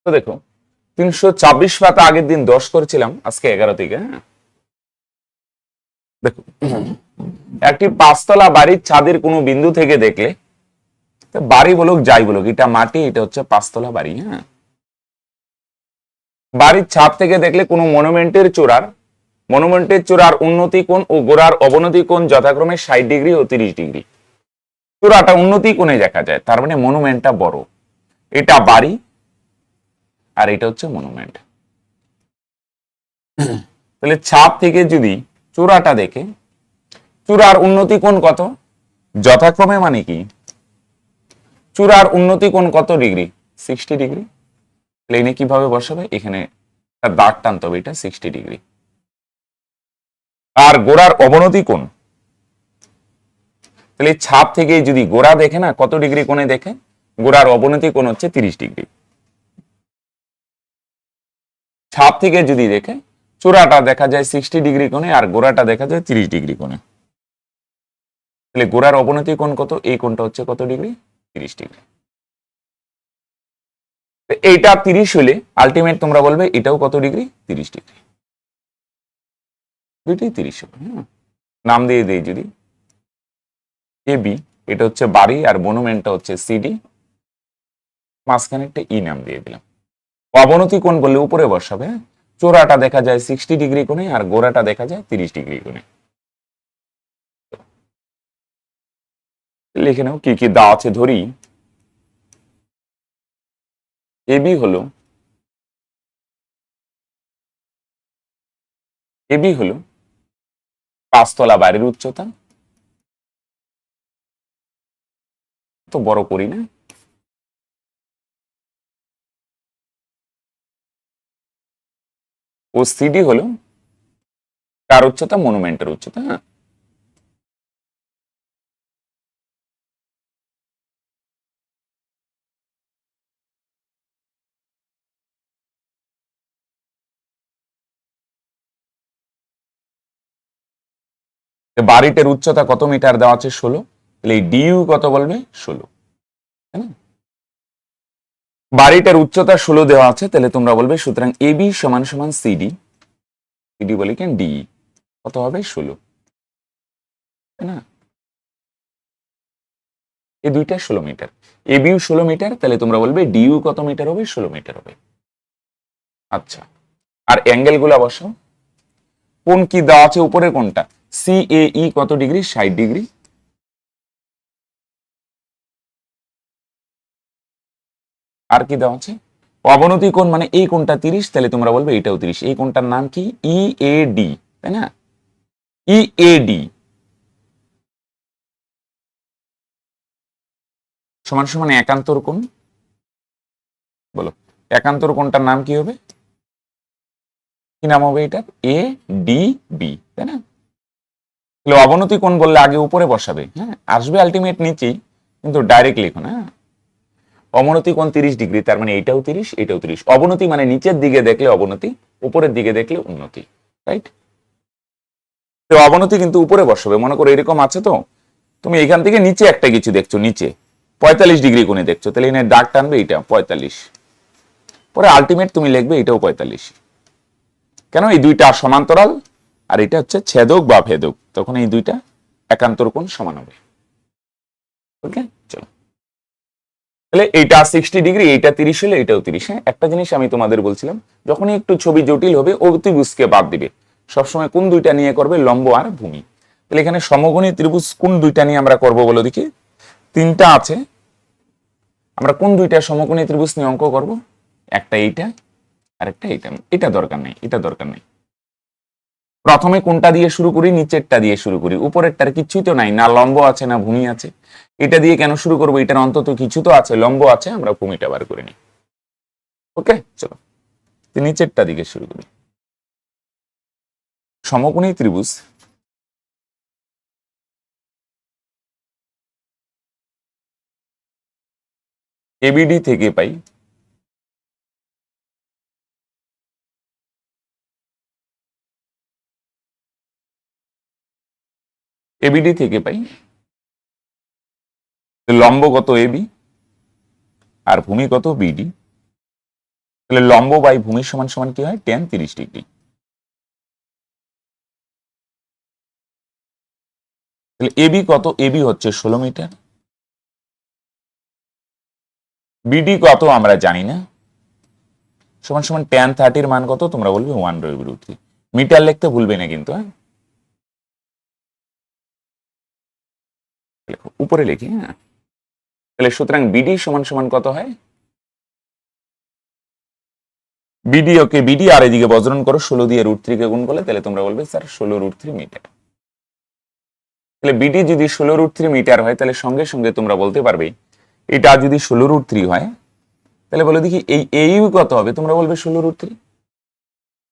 তো দেখো 326 পাতা আগের দিন 10 করেছিলাম, আজকে 11 থেকে। হ্যাঁ, দেখো একটি 5 তলা বাড়ির ছাদের কোনো বিন্দু থেকে দেখলে, বাড়ি বলুক যাই বলুক, এটা মাটি, এটা হচ্ছে 5 তলা বাড়ি। হ্যাঁ, বাড়ির ছাদ থেকে দেখলে কোনো মনুমেন্টের চূড়ার উন্নতি কোণ ও গোড়ার অবনতি কোণ যথাক্রমে 60 ডিগ্রি ও 30 ডিগ্রি। চূড়াটা উন্নতি কোণে দেখা যায়, তার মানে মনুমেন্টটা বড়। এটা বাড়ি আর এটা হচ্ছে মনুমেন্ট। তাহলে ছাদ থেকে যদি চূড়াটা দেখে, চূড়ার উন্নতি কোণ কত, যথাক্রমে মানে কি, চূড়ার উন্নতি কোণ কত ডিগ্রি, 60 ডিগ্রি। প্লেনে কিভাবে বসাবে, এখানে দাগ টানতে হবে, এটা 60 ডিগ্রি। আর গোড়ার অবনতি কোণ, তাহলে ছাদ থেকে যদি গোড়া দেখে না, কত ডিগ্রি কোণে দেখে, গোড়ার অবনতি কোণ হচ্ছে 30 ডিগ্রি। ছাদ থেকে যদি দেখে, চূড়াটা দেখা যায় 60 ডিগ্রি কোণে আর গোড়াটা দেখা যায় 30 ডিগ্রি কোণে। তাহলে গোড়ার অবনতি কোণ কত, এই কোণটা হচ্ছে কত ডিগ্রি, 30 ডিগ্রি। এইটা 30 হলে আলটিমেট তোমরা বলবে এটাও কত ডিগ্রি, 30 ডিগ্রি। দুইটাই 30 হবে। নাম দিয়ে দেই যদি, এ বি এটা হচ্ছে বাড়ি আর মনুমেন্টটা হচ্ছে সিডি, মাঝখানে একটা ই নাম দিয়ে দিলাম। অবনতি কোণ বললে উপরে বসাবে, চূড়াটা দেখা যায় 60 ডিগ্রি কোণে আর গোড়াটা দেখা যায় 30 ডিগ্রি কোণে। লিখে নাও কি কি দেওয়া আছে, ধরি এবি হলো, এবি হলো 5 তলা বাড়ির উচ্চতা, তো বড় করি না, ও সিডি হলো কার উচ্চতা, মনুমেন্টের উচ্চতা। হ্যাঁ, বাড়িটার উচ্চতা কত মিটার দেওয়া আছে, 16। তাহলে এই ডিইউ কত বলবে, 16। তাই না, বাড়িটার উচ্চতা 16 দেওয়া আছে, তাহলে তোমরা বলবে সুতরাং এবি সমান সমান সিডি, সিডি বলি কেন, ডিই কত হবে, 16। তাই না, এই দুইটা 16 মিটার, এবিউ 16 মিটার, তাহলে তোমরা বলবে ডিইউ কত মিটার হবে, 16 মিটার হবে। আচ্ছা, আর অ্যাঙ্গেল গুলা বসাও, কোন কি দেওয়া আছে, উপরে কোনটা, সি এ ই কত ডিগ্রি, 60 ডিগ্রি। আর কি দেওয়া আছে, অবনতি কোণ মানে এই কোণটা 30, তাহলে তোমরা বলবে এটাও 30। এই কোণটার নাম কি, ই এ ডি, তাই না, ই এ ডি সমান সমান একান্তর কোণ। বলো একান্তর কোণটার নাম কি হবে, কি নাম হবে এটা, এ ডি বি, তাই না। তাহলে অবনতি কোণ বললে আগে উপরে বসাবে, হ্যাঁ আসবে আলটিমেট নিচেই, কিন্তু ডাইরেক্ট লিখো না। অবনতি কোণ 30 ডিগ্রি, তার মানে এটাও 30, এটাও 30। অবনতি মানে নিচের দিকে দেখলে অবনতি, উপরের দিকে দেখলে উন্নতি, রাইট। তো অবনতি কিন্তু উপরে বসাবে, মনে করো এরকম আছে, তো তুমি এখান থেকে নিচে একটা কিছু দেখছো, নিচে 45 ডিগ্রি কোণে দেখছো, তাহলে এনে দাগ টানবে এটা 45, পরে আলটিমেট তুমি লিখবে এটাও 45। কেন, এই দুইটা সমান্তরাল আর এটা হচ্ছে ছেদক বা ভেদক, তখন এই দুইটা একান্তর কোণ সমান হবে। ওকে, চলো, তাহলে এইটা 60 ডিগ্রি, এইটা 30 হলে এটাও 30। হ্যাঁ, একটা জিনিস আমি তোমাদের বলছিলাম, যখনই একটু ছবি জটিল হবে অতিভুজকে বাদ দিবে, সবসময় কোন দুইটা নিয়ে করবে, লম্ব আর ভূমি। তাহলে এখানে সমকোণী ত্রিভুজ কোন দুইটা নিয়ে আমরা করব বলো দেখি, তিনটা আছে, আমরা কোন দুইটা সমকোণী ত্রিভুজ নিয়ে অঙ্ক করব, একটা এইটা আর একটা এইটা। এটা দরকার নেই, এটা দরকার নেই। প্রথমে কোনটা দিয়ে শুরু করি, নিচেরটা দিয়ে শুরু করি, উপরেরটার কিছুই তো নাই, না লম্ব আছে না ভূমি আছে। এটা দিয়ে কেন শুরু করবো, এটার অন্তত কিছু তো আছে, লম্ব আছে, আমরা ভূমিটা বার করে নিই। ওকে, চলো নিচেরটা দিকে শুরু করি। সমকোণী ত্রিভুজ এবিডি থেকে পাই এবিডি থেকে পাই লম্ব কত এবি আর ভূমি কত বিডি, তাহলে লম্ব বাই ভূমি সমান সমান কি হয়, tan 30 ডিগ্রি। তাহলে এবি কত, এবি হচ্ছে 16 মিটার। বিডি কত আমরা জানি না, সমান সমান tan 30 মান কত, তোমরা বলবে 1/√3। মিটার লিখতে ভুলবে না কিন্তু, হ্যাঁ উপরে লিখি, হ্যাঁ। তাহলে সুতরাং বিডি সমান সমান কত হয়, বিডি, ওকে বিডি, আর এদিকে বজ্রন করো 16 দিয়ে √3 কে গুণ করলে, তাহলে তোমরা বলবে স্যার 16√3 মিটার। তাহলে বিডি যদি 16√3 মিটার হয়, তাহলে সঙ্গে সঙ্গে তোমরা বলতে পারবে এটা যদি 16√3 হয়, তাহলে বলে দেখি এই এইউ কত হবে, তোমরা বলবে 16√3,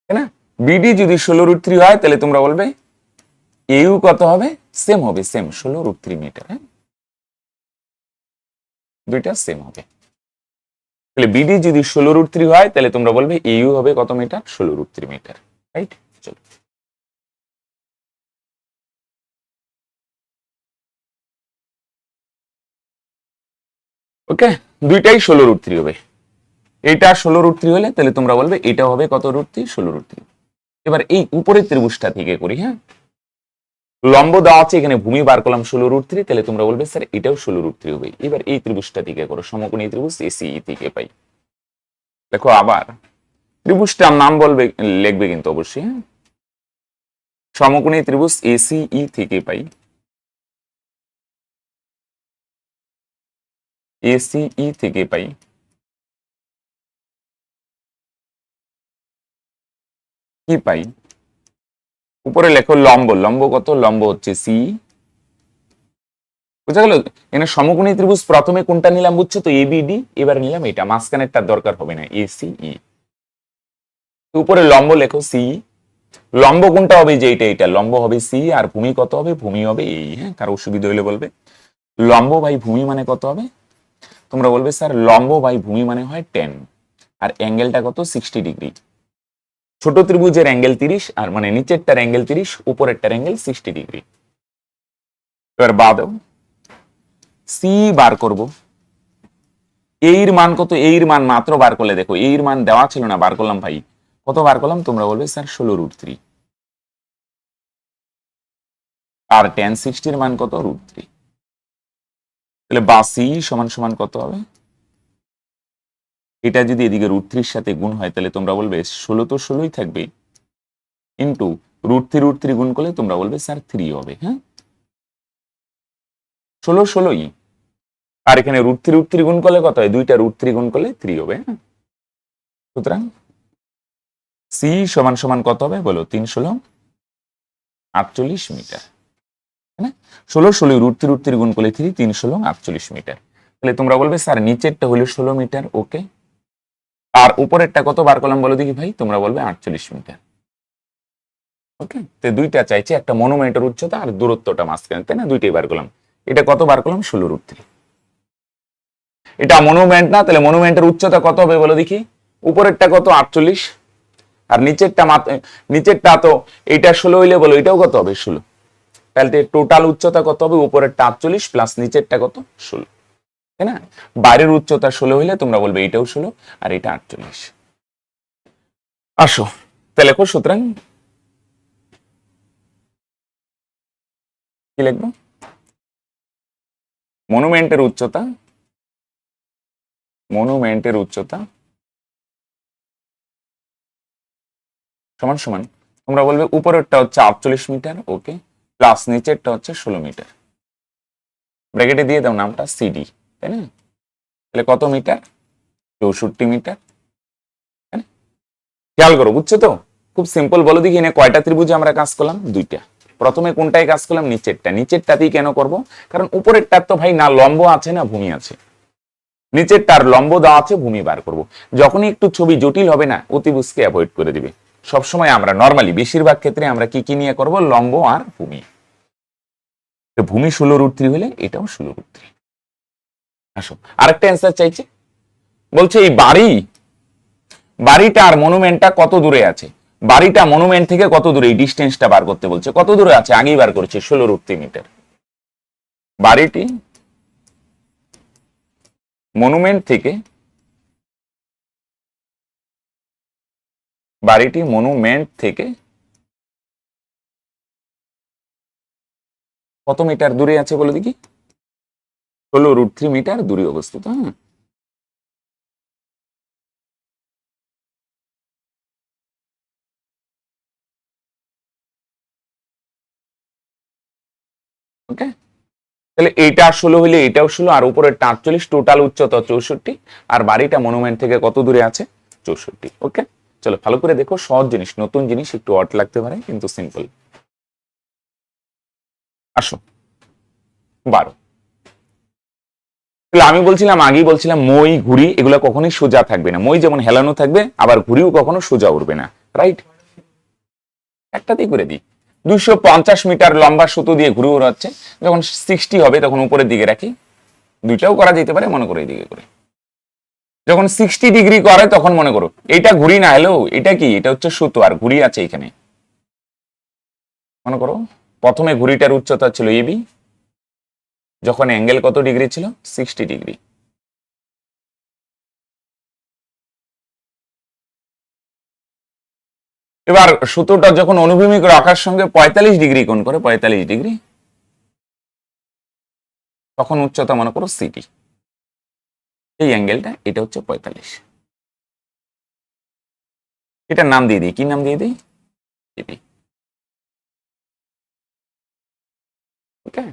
তাই না? বিডি যদি 16√3 হয়, তাহলে তোমরা বলবে এইউ কত হবে, সেম হবে, সেম 16√3 মিটার, হ্যাঁ দুইটা সেম হবে। তাহলে বিডি যদি 16√3 হয়, তাহলে তোমরা বলবে এইউ হবে কত মিটার, 16√3 মিটার, রাইট। চলো ওকে, দুইটাই 16√3 হবে। এটা 16√3 হলে তাহলে তোমরা বলবে এটা হবে কত √3, 16√3। এবার এই উপরের ত্রিভুজটা থেকে করি, হ্যাঁ লম্ব দেওয়া আছে, এখানে ভূমি বার করলাম 16√3, তাহলে তোমরা বলবে স্যার এটাও 16√3 হবে। এবার এই ত্রিভুজটা থেকে করো, সমকোণী ত্রিভুজ এসিই থেকে পাই। দেখো আবার ত্রিভুজটার নাম বলবে, লিখবে কিন্তু অবশ্যই, হ্যাঁ সমকোণী ত্রিভুজ এসিই থেকে পাই, এসিই থেকে পাই কি পাই, উপরে লেখো লম্ব, লম্ব কত, লম্ব হচ্ছে সি, বুঝা গেল। এখানে সমকোণী ত্রিভুজ প্রথমে কোনটা নিলাম বুঝছো তো, এবিডি, এবার নিলাম এটা, মাঝখানেরটার দরকার হবে না, এসিই। উপরে লম্ব লেখো সি, লম্ব কোনটা হবে, যে এটা লম্ব হবে সি, আর ভূমি কত হবে, ভূমি হবে এই, হ্যাঁ কারো অসুবিধা হলে বলবে লম্ব বাই ভূমি মানে কত হবে, তোমরা বলবে স্যার লম্ব বাই ভূমি মানে হয় 10, আর অ্যাঙ্গেলটা কত, 60 ডিগ্রি। ছোট ত্রিভুজের অ্যাঙ্গেল 30, আর মানে নিচেরটার অ্যাঙ্গেল 30, উপরেরটার অ্যাঙ্গেল 60 ডিগ্রি। এবার বাদ সি বার করব, এর মান কত, এর মান মাত্র বার করলে, দেখো এর মান দেওয়া ছিল না, বার করলাম ভাই, কত বার করলাম, তোমরা বলবে স্যার 16√3, আর tan 60 মান কত, √3। তাহলে বা সি সমান সমান কত হবে, এটা যদি এদিকে √3 সাথে গুণ হয়, তাহলে তোমরা বলবে 16 তো 16ই থাকবে, ইন্টু √3 গুণ করলে তোমরা বলবে স্যার 3 হবে, হ্যাঁ 16 16ই, আর এখানে √3 গুণ করলে কত হয়, দুইটা √3 গুণ করলে 3 হবে, হ্যাঁ সুতরাং সি সমান সমান কত হবে বলো, 3 16 48 মিটার, হ্যাঁ 16 16 √3 গুণ করলে 3, 3 16 48 মিটার। তাহলে তোমরা বলবে স্যার নিচেরটা হলো 16 মিটার, ওকে, আর উপরেরটা কত বার করলাম বলো দেখি ভাই, তোমরা বলবে 48 মিটার, ওকে। তো দুইটা চাইছে, একটা মনুমেন্টের উচ্চতা আর দূরত্বটা মাঝখানে, তাই না, দুইটাই বার করলাম। এটা কত বার করলাম, 16√3। এটা মনুমেন্ট না, তাহলে মনুমেন্টের উচ্চতা কত হবে বলো দেখি, উপরেরটা কত 48, আর নিচেরটা তো এইটা 16 হইলে বলো এটাও কত হবে 16, তাহলে টোটাল উচ্চতা কত হবে, উপরেরটা 48 প্লাস নিচেরটা কত 16, তাই না। বাইরের উচ্চতা 16 হইলে তোমরা বলবে এটাও 16 আর এটা 48। আসো তাহলে লেখো, সুতরাং কি লিখবো, মনুমেন্টের উচ্চতা, মনুমেন্টের উচ্চতা সমান সমান, তোমরা বলবে উপরেরটা হচ্ছে 48 মিটার, ওকে, প্লাস নিচেরটা হচ্ছে 16 মিটার, ব্র্যাকেটে দিয়ে দাও নামটা সিডি, তাই না। তাহলে কত মিটার, 64 মিটার, খেয়াল করো বুঝছো তো, খুব সিম্পল। বলো দেখি এনে কয়টা ত্রিভুজে আমরা কাজ করলাম, দুইটা। প্রথমে কোনটায় কাজ করলাম, নিচেরটা, নিচেরটাতেই কেন করব, কারণ উপরেরটার তো ভাই না লম্ব আছে না ভূমি আছে, নিচেরটার লম্ব দেওয়া আছে, ভূমি বার করব। যখনই একটু ছবি জটিল হবে না, অতিভুজকে অ্যাভয়েড করে দিবে। সবসময় আমরা নর্মালি বেশিরভাগ ক্ষেত্রে আমরা কি কি নিয়ে করব, লম্ব আর ভূমি। ভূমি 16√3 হলে এটাও 16√3। আসো আরেকটা অ্যান্সার চাইছে, বলছে এই বাড়িটা আর মনুমেন্টটা কত দূরে আছে, বাড়িটা মনুমেন্ট থেকে কত দূরে, এই ডিস্টেন্সটা বার করতে বলছে, কত দূরে আছে আগেই বার করেছে 16√3 মিটার। বাড়িটি মনুমেন্ট থেকে বাড়িটি মনুমেন্ট থেকে কত মিটার দূরে আছে বলে দেখি? 16√3 মিটার দূরে অবস্থিত। হ্যাঁ, ওকে। তাহলে এইটা 16 হইলে এটাও 16, আর উপরে 48, টোটাল উচ্চতা 64, আর বাড়িটা মনুমেন্ট থেকে কত দূরে আছে? 64। ওকে, চলো ভালো করে দেখো, সহজ জিনিস, নতুন জিনিস, একটু অড লাগতে পারে কিন্তু সিম্পল। আসো 12। তাহলে আমি বলছিলাম, আগেই বলছিলাম, মই ঘুড়ি এগুলো কখনোই সোজা থাকবে না। মই যেমন হেলানো থাকবে, আবার ঘুড়িও কখনো সোজা উঠবে না, রাইট? একটাতেই করে দিই। 250 মিটার লম্বা সুতো দিয়ে ঘুরে উড়াচ্ছে, যখন 60 হবে তখন উপরের দিকে রাখি। দুইটাও করা যেতে পারে, মনে করো এইদিকে করে। যখন 60 ডিগ্রি করে তখন মনে করো এটা ঘুড়ি না, হলেও এটা কি, এটা হচ্ছে সুতো আর ঘুড়ি আছে এখানে। মনে করো প্রথমে ঘুড়িটার উচ্চতা ছিল এবি, যখন অ্যাঙ্গেল কত ডিগ্রি ছিল? 60 ডিগ্রি। এবার সুতোটা যখন অনুভূমিক রেখার সঙ্গে 45 ডিগ্রি কোণ করে, 45 ডিগ্রি, তখন উচ্চতা মনে করো সিটি। এই অ্যাঙ্গেলটা এটা হচ্ছে 45। এটার নাম দিয়ে দিই, কি নাম দিয়ে দিই? এবি। ওকে,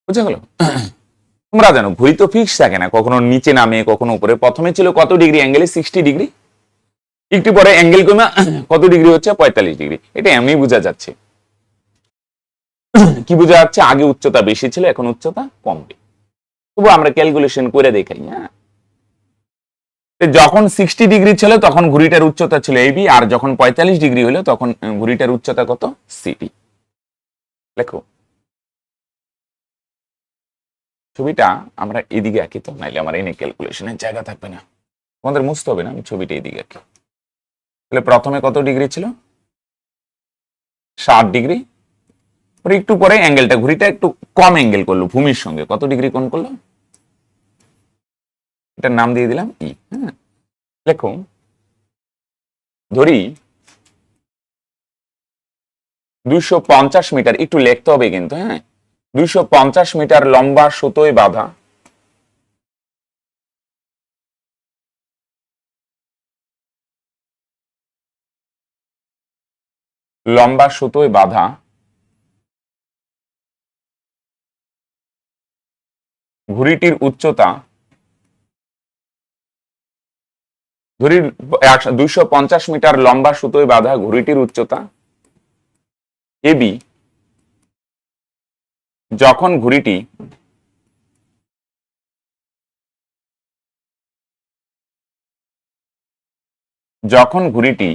বুঝা গেল? তোমরা জানো ঘড়ি তো ফিক্স থাকে না, কখনো নিচে নামে কখনো উপরে। প্রথমে ছিল কত ডিগ্রি অ্যাঙ্গেলে? 60 ডিগ্রি। একটু পরে অ্যাঙ্গেল কমে কত ডিগ্রি হচ্ছে? 45 ডিগ্রি। এটা এমনি বোঝা যাচ্ছে। কি বোঝা যাচ্ছে? আগে উচ্চতা বেশি ছিল, এখন উচ্চতা কমবে। তবু আমরা ক্যালকুলেশন করে দেখাই। হ্যাঁ, যখন 60 ডিগ্রি ছিল তখন ঘুড়িটার উচ্চতা ছিল এবি, আর যখন 45 ডিগ্রি হলো তখন ঘুড়িটার উচ্চতা কত? সিটি। লেখো ছবিটা আমরা এদিকে আঁকি, তো নাইলে আমার এনে ক্যালকুলেশনের জায়গা থাকবে না। আমাদের মুছতে হবে না, আমি ছবিটা এদিকে আঁকি। তাহলে প্রথমে কত ডিগ্রি ছিল? 60 ডিগ্রি। পরে একটু পরে অ্যাঙ্গেলটা, ঘুড়িটা একটু কম অ্যাঙ্গেল করলো ভূমির সঙ্গে, কত ডিগ্রি কোণ করলো? এটার নাম দিয়ে দিলাম ই। হ্যাঁ, লেখো ধরি 250 মিটার, একটু লিখতে হবে কিন্তু। হ্যাঁ, 250 মিটার লম্বা সুতোয় বাঁধা ঘুড়িটির উচ্চতা, ধরি 250 মিটার লম্বা সুতোয় বাঁধা ঘুড়িটির উচ্চতা এবি, যখন ঘুড়িটি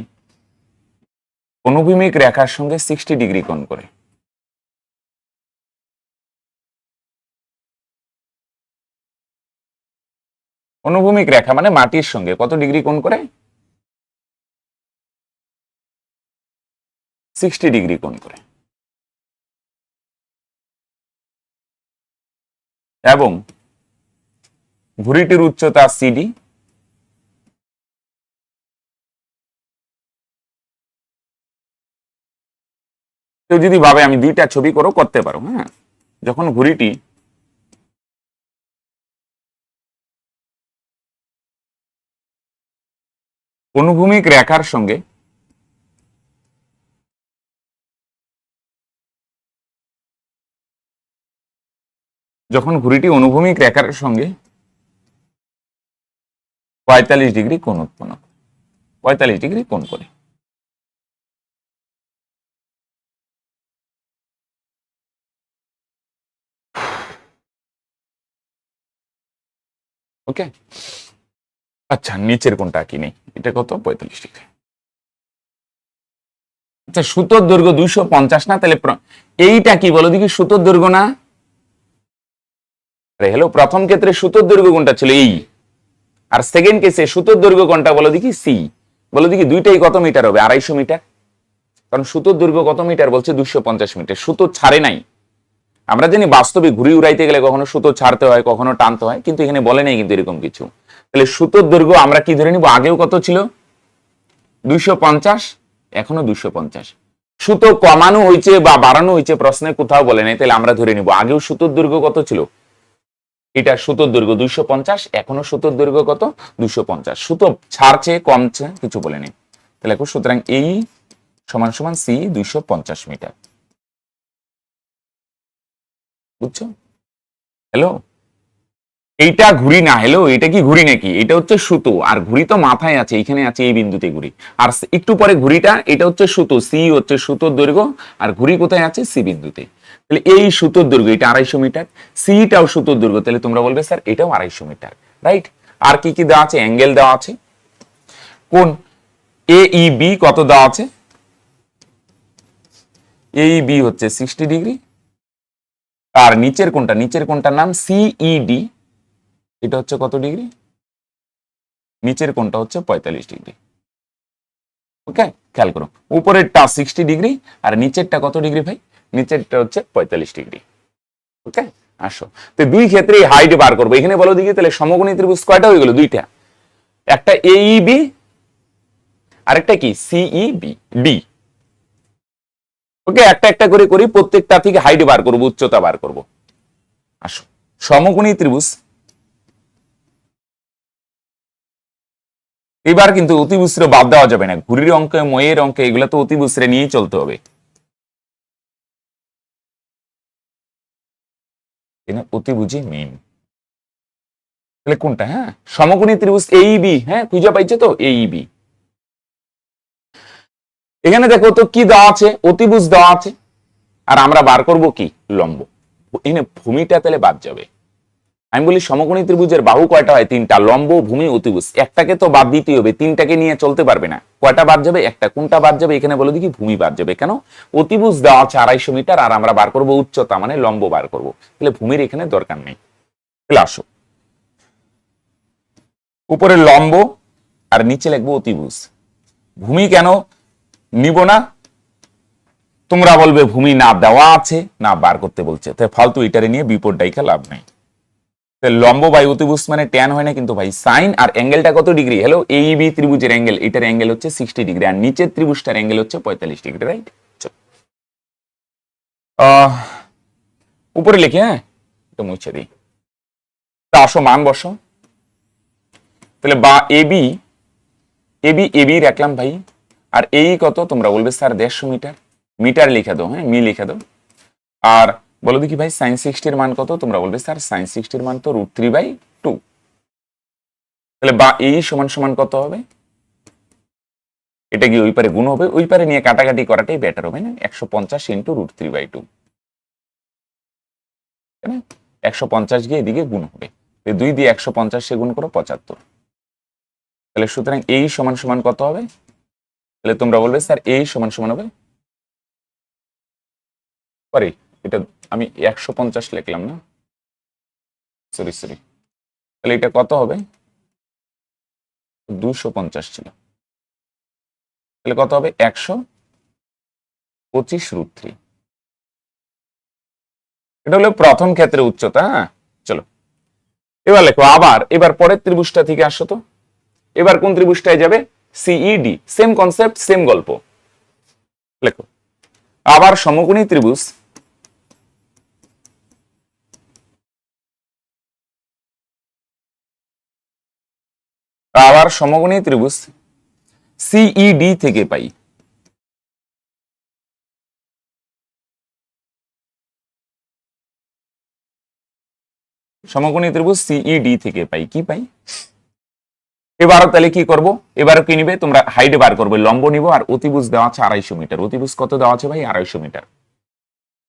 অনুভূমিক রেখার সঙ্গে 60 ডিগ্রি কোণ করে। অনুভূমিক রেখা মানে মাটির সঙ্গে কত ডিগ্রি কোণ করে? 60 ডিগ্রি কোণ করে। এবং ঘুড়িটির উচ্চতা সিডি, কেউ যদি ভাবে আমি দুইটা ছবি করতে পারো। হ্যাঁ, যখন ঘুড়িটি অনুভূমিক রেখার সঙ্গে অনুভূমিক রেখার সঙ্গে 45 ডিগ্রি কোণ উৎপন্ন, 45 ডিগ্রি কোণ করে। ওকে, আচ্ছা নিচের কোণটা কি নেই, এটা কত? 45 ডিগ্রি। আচ্ছা, সুতোর দৈর্ঘ্য 250 না, তাহলে এইটা কি বলো দেখি? সুতোর দৈর্ঘ্য না? আরে হ্যালো, প্রথম ক্ষেত্রে সুতোর দৈর্ঘ্য কোনটা ছিল? এই। আর সেকেন্ড কেসে সুতোর দৈর্ঘ্য কোনটা বলো দেখি? সি। বলো দেখি দুইটাই কত মিটার হবে? 250 মিটার। কারণ সুতোর দৈর্ঘ্য কত মিটার বলছে? 250 মিটার। সুতো ছাড়ে নাই, আমরা জানি বাস্তবে ঘুড়ি উড়াইতে গেলে কখনো সুতো ছাড়তে হয়, কখনো টানতে হয়, কিন্তু এখানে বলে নাই কিন্তু এরকম কিছু। তাহলে সুতোর দৈর্ঘ্য আমরা কি ধরে নিব, আগেও কত ছিল 250, এখনো 250। সুতো কমানো হয়েছে বা বাড়ানো হয়েছে প্রশ্নে কোথাও বলে নাই, তাহলে আমরা ধরে নিব আগেও সুতোর দৈর্ঘ্য কত ছিল, এটা সুতোর দৈর্ঘ্য 250, এখনো সুতোর দৈর্ঘ্য কত 250। সুতো ছাড়ছে কমছে কিছু বলে নেই, তাহলে সুতরাং এই সমান সমান সি 250 মিটার। বুঝছো? হ্যালো, এইটা ঘুড়ি না, হ্যালো এটা কি ঘুড়ি নাকি, এটা হচ্ছে সুতো, আর ঘুড়ি তো মাথায় আছে, এখানে আছে এই বিন্দুতে ঘুড়ি, আর একটু পরে ঘুড়িটা, এটা হচ্ছে সুতো, সি হচ্ছে সুতোর দৈর্ঘ্য, আর ঘুড়ি কোথায় আছে, সি বিন্দুতে। তাহলে এই সুতোর দৈর্ঘ্য এটা 250 মিটার, সিটাও সুতোর দৈর্ঘ্য, তাহলে তোমরা বলবে স্যার এটাও 250 মিটার, রাইট। আর কি কি দেওয়া আছে, অ্যাঙ্গেল দেওয়া আছে, কোন এ ই বি কত দেওয়া আছে, এ ই বি হচ্ছে 60 ডিগ্রি, আর নিচের কোনটা, নিচের কোনটার নাম সিইডি, এটা হচ্ছে কত ডিগ্রি, নিচের কোনটা হচ্ছে 45 ডিগ্রি। ওকে, খেয়াল করো উপরেরটা 60 ডিগ্রি আর নিচেরটা কত ডিগ্রি ভাই, নিচেরটা হচ্ছে 45 ডিগ্রি। ওকে, আসো তো দুই ক্ষেত্রে হাইট বার করবো, এখানে বলো দিকে তাহলে সমকোণী ত্রিভুজ কয়টা হয়ে গেল, দুইটা, একটা এইবি আর একটা কি সিইবি ডি। ওকে, একটা একটা করে করি, প্রত্যেকটা থেকে হাইট বার করব, উচ্চতা বার করব। আসো, সমকোণী ত্রিভুজ, এবার কিন্তু অতিভুজরে বাদ দেওয়া যাবে না, ঘুড়ির অঙ্কে ময়ের অঙ্কে এগুলো তো অতিভুজরে নিয়েই চলতে হবে, অতিভুজই মেইন। তাহলে কোনটা, হ্যাঁ সমকোণী ত্রিভুজ এইবি, হ্যাঁ খুঁজে পাইছে তো এইবি। এখানে দেখো তো কি দেওয়া আছে, অতিভুজ দেওয়া আছে, আর আমরা বার করব কি, লম্ব। এখানে ভূমিটা তাহলে বাদ যাবে। আমি বলি সমকোণী ত্রিভুজের বাহু কয়টা হয়, তিনটা, লম্ব ভূমি অতিভুজ, একটাকে তো বাদ দিতেই হবে, তিনটাকে নিয়ে চলতে পারবে না, কয়টা বাদ যাবে, একটা, কোনটা বাদ যাবে, এখানে বলে দেখি ভূমি বাদ যাবে। কেন, অতিভুজ দেওয়া আছে 250 মিটার, আর আমরা বার করব উচ্চতা, মানে লম্ব বার করব, তাহলে ভূমির এখানে দরকার নেই। তাহলে আসো, উপরে লম্ব আর নিচে লিখবো অতিভুজ। ভূমি কেন নিব না, তোমরা বলবে ভূমি না দেওয়া আছে না বার করতে বলছে, তাই ফালতু এটারে নিয়ে বিপদ ডাইকা লাভ নাই। লম্ব বাই অতিভুজ মানে ট্যান হয় না কিন্তু ভাই, সাইন, আর অ্যাঙ্গেলটা কত ডিগ্রি, হ্যালো এইবি ত্রিভুজের অ্যাঙ্গেল, এটার অ্যাঙ্গেল হচ্ছে 60 ডিগ্রি, আর নিচের ত্রিভুজটার অ্যাঙ্গেল হচ্ছে 45 ডিগ্রি, রাইট। উপরে লিখি, হ্যাঁ এটা মুছে দিই, তা আসো মান বসো। তাহলে বা এবি, এবি এবি রাখলাম ভাই, আর এই কত, তোমরা বলবে স্যার 150 মিটার, মিটার লিখে দাও, হ্যাঁ মি লিখে দাও। আর বলো দেখি ভাই সাইন 60 এর মান কত, তোমরা বলবে স্যার সাইন 60 এর মান তো √3/2। তাহলে বা এই সমান সমান কত হবে, এটা কি ওই পারে গুণ হবে, ওই পারে নিয়ে কাটাকাটি করাটাই বেটার হবে না, 150 × √3/2, 150 গিয়ে এদিকে গুণ হবে, 2 দিয়ে 150 গুণ করো 75। তাহলে সুতরাং এই সমান সমান কত হবে, তাহলে তোমরা বলবে স্যার এই সমান সমান হবে, সরি এটা আমি 150 লিখলাম না, সরি সরি, তাহলে এটা কত হবে, 250 ছিল, তাহলে কত হবে 125√3। এটা হলো প্রথম ক্ষেত্রে উচ্চতা। হ্যাঁ চলো এবার লেখো, আবার এবার পরের ত্রিভুজটা থেকে আসো তো, এবার কোন ত্রিভুজটায় যাবে, সিইডি, সেম কনসেপ্ট সেম গল্প। লেখো আবার সমকোণী ত্রিভুজ, আবার সমকোণী ত্রিভুজ সিইডি থেকে পাই, সমকোণী ত্রিভুজ সিইডি থেকে পাই, কি পাই, এবারও তাহলে কি করব, এবারও কি নিবে তোমরা, হাইট বার করবে, লম্ব নিব, আর অতিভুজ দেওয়া আছে 250 মিটার, অতিভুজ কত দেওয়া আছে ভাই 250 মিটার।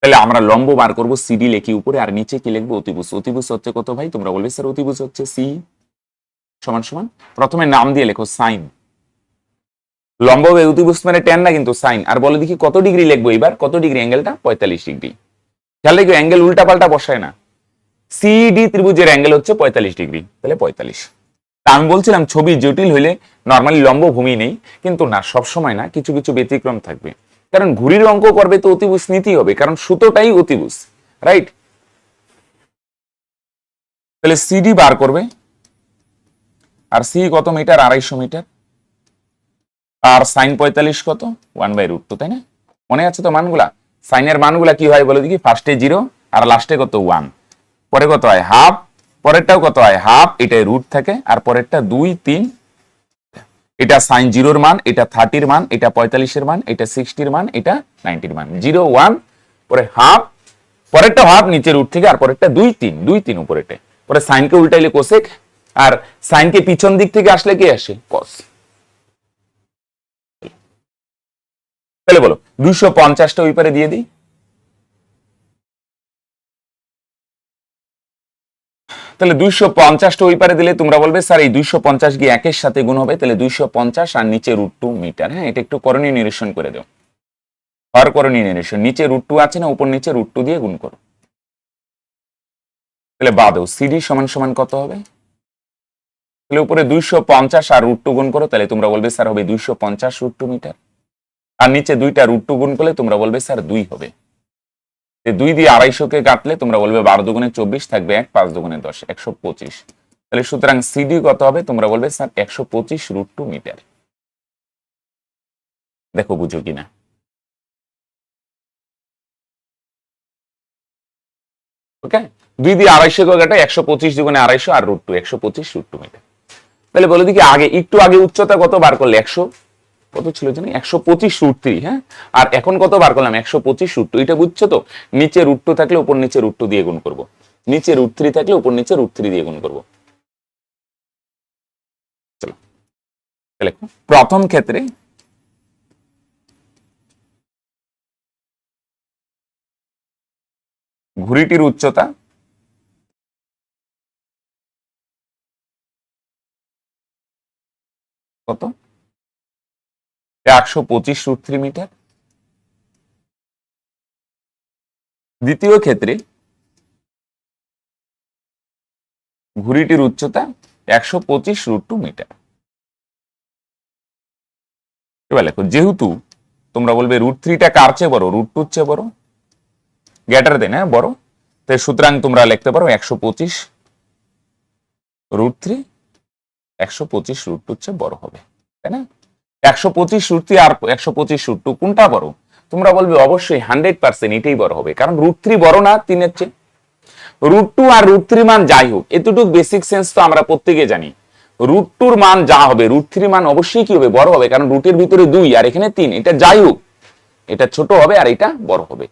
তাহলে আমরা লম্ব বার করব, সিডি লিখি উপরে, আর নিচে কি লিখবো, অতিভুজ। অতিভুজ হচ্ছে কত ভাই, তোমরা বলবে স্যার অতিভুজ হচ্ছে সি সমান সমান, প্রথমে নাম দিয়ে লেখো সাইন, লম্ব অতিভুজ মানে ট্যান না কিন্তু সাইন, আর বলে দেখি কত ডিগ্রি লিখবো, এবার কত ডিগ্রি, অ্যাঙ্গেলটা 45 ডিগ্রি। খেয়াল রেখো অ্যাঙ্গেল উল্টা পাল্টা বসায় না, সিডি ত্রিভুজের অ্যাঙ্গেল হচ্ছে 45 ডিগ্রি, তাহলে 45। আমি বলছিলাম ছবি জটিল হইলে নর্মালি লম্ব ভূমি নেই, কিন্তু না সব সময় না, কিছু কিছু ব্যতিক্রম থাকবে, কারণ ঘুড়ির অঙ্ক করবে তো অতিভুজ নিতেই হবে, কারণ সুতোটাই অতিভুজ, রাইট? তাহলে সিডি বার করবে, আর সি কত মিটার? 250 মিটার। আর সাইন 45 কত? 1/√2, তাই না? মনে আছে তো মানগুলা? সাইনের মানগুলা কি হয় বলো দেখি? ফার্স্টে 0 আর লাস্টে কত? 1। পরে কত হয়? হাফ। পরেরটাও কত হয়? হাফ। এটাই রুট থাকে। আর পরেরটা 2, 3। এটা সাইন 0-র মান, এটা 30-র মান, এটা 45-এর মান, এটা 60-র মান, এটা 90-র মান। 0, 1, পরে হাফ, পরেরটা হাফ নিচে রুট থেকে, আর পরেরটা 2, 3, 2, 3 উপরেটা। পরে সাইনকে উল্টাইলে কোসেক, আর সাইনকে পিছন দিক থেকে আসলে কি আসে? কস। তাহলে বলো 250টা ওই পারে দিয়ে দিই। তাহলে 250টা ওই পারে দিলে তোমরা বলবে স্যার এই 250 গিয়ে একের সাথে গুণ হবে, তাহলে 250 আর নিচে √2 মিটার। হ্যাঁ, এটা একটু করণীয় নিরসন করে দাও। হর করণীয় নিরসন, নিচে √2 আছে না, উপর নিচে √2 দিয়ে গুণ করো। তাহলে বাদও সিডি সমান সমান কত হবে? তাহলে উপরে 250 আর √2 গুণ করো, তাহলে তোমরা বলবে স্যার হবে 250 √2 মিটার। আর নিচে 2টা √2 গুণ করলে তোমরা বলবে স্যার 2 হবে। 2 দিয়ে 250-কে কাটলে তোমরা বলবে 12 দুগুণে 24 থাকবে 1, 5 দুগুণে 10, 125। তাহলে সুতরাং সিডি কত হবে? তোমরা বলবে স্যার 125 √2 মিটার। দেখো বুঝো কিনা। ওকে, 2 দিয়ে 250-কে কাটে 125 দুগুণে 250 আর √2, 125 √2 মিটার। তাহলে বলো দেখি আগে একটু আগে উচ্চতা কত বার করলে? 100 কত ছিল জানি? 125 √3। হ্যাঁ, আর এখন কত বার করলাম? 125 √2। এটা বুঝছো তো? নিচে √2 থাকলে উপর নিচে √2 দিয়ে গুণ করব, নিচে √3 থাকলে উপর নিচে √3 দিয়ে গুণ করব। চলো তাহলে প্রথম ক্ষেত্রে ঘুড়িটির উচ্চতা কত? 125 √3 মিটার। দ্বিতীয় ক্ষেত্রে ঘুড়িটির উচ্চতা 125 √2 মিটার। এবার লেখো, যেহেতু তোমরা বলবে √3টা কার চেয়ে বড়? √2 চেয়ে বড়, গ্রেটার দেন, হ্যাঁ বড়। তাই সুতরাং তোমরা লিখতে পারো 125 √3, 125 √2 চেয়ে বড় হবে, তাই না? 125 √3 আর 125 √2 কোনটা বড়? তোমরা বলবে অবশ্যই 100% এটাই বড় হবে, কারণ √3 বড় না 3-এর চেয়ে? √2 আর √3 মান যাই হোক, এতটুকু বেসিক সেন্স তো আমরা প্রত্যেকে জানি। √2 মান যা হবে, √3 মান অবশ্যই কি হবে? বড় হবে, কারণ রুটের ভিতরে 2 আর এখানে 3। এটা যাই হোক, এটা ছোট হবে আর এটা বড় হবে।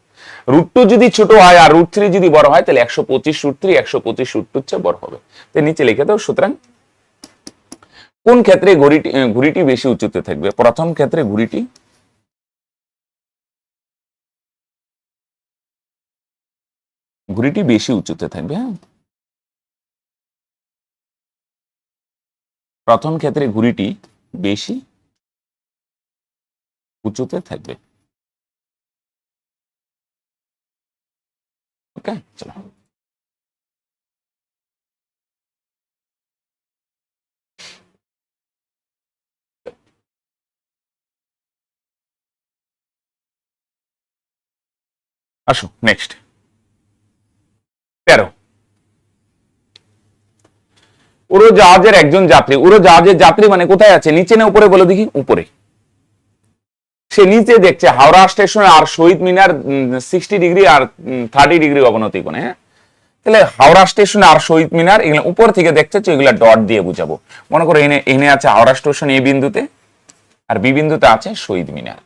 √2 যদি ছোট হয় আর √3 যদি বড় হয়, তাহলে 125 √3 125 √2 চেয়ে বড় হবে। তো নিচে লিখে দাও। সুতরাং কোন ক্ষেত্রে ঘুড়িটি বেশি উঁচুতে থাকবে? প্রথম ক্ষেত্রে ঘুড়িটি বেশি উঁচুতে থাকবে। হ্যাঁ, প্রথম ক্ষেত্রে ঘুড়িটি বেশি উঁচুতে থাকবে। ওকে, চলো আসো নেক্সট 13। উড়োজাহাজের একজন যাত্রী, উড়োজাহাজের যাত্রী মানে কোথায় আছে? নিচে না উপরে? বলে দেখি। উপরে। সে নিচে দেখছে হাওড়া স্টেশন আর শহীদ মিনার 60 ডিগ্রি আর 30 ডিগ্রি অবনতি কোণে। হ্যাঁ, তাহলে হাওড়া স্টেশন আর শহীদ মিনার এগুলো উপর থেকে দেখছে, এগুলা ডট দিয়ে বুঝাবো। মনে করো এনে আছে হাওড়া স্টেশন এ বিন্দুতে, আর বি বিন্দুতে আছে শহীদ মিনার।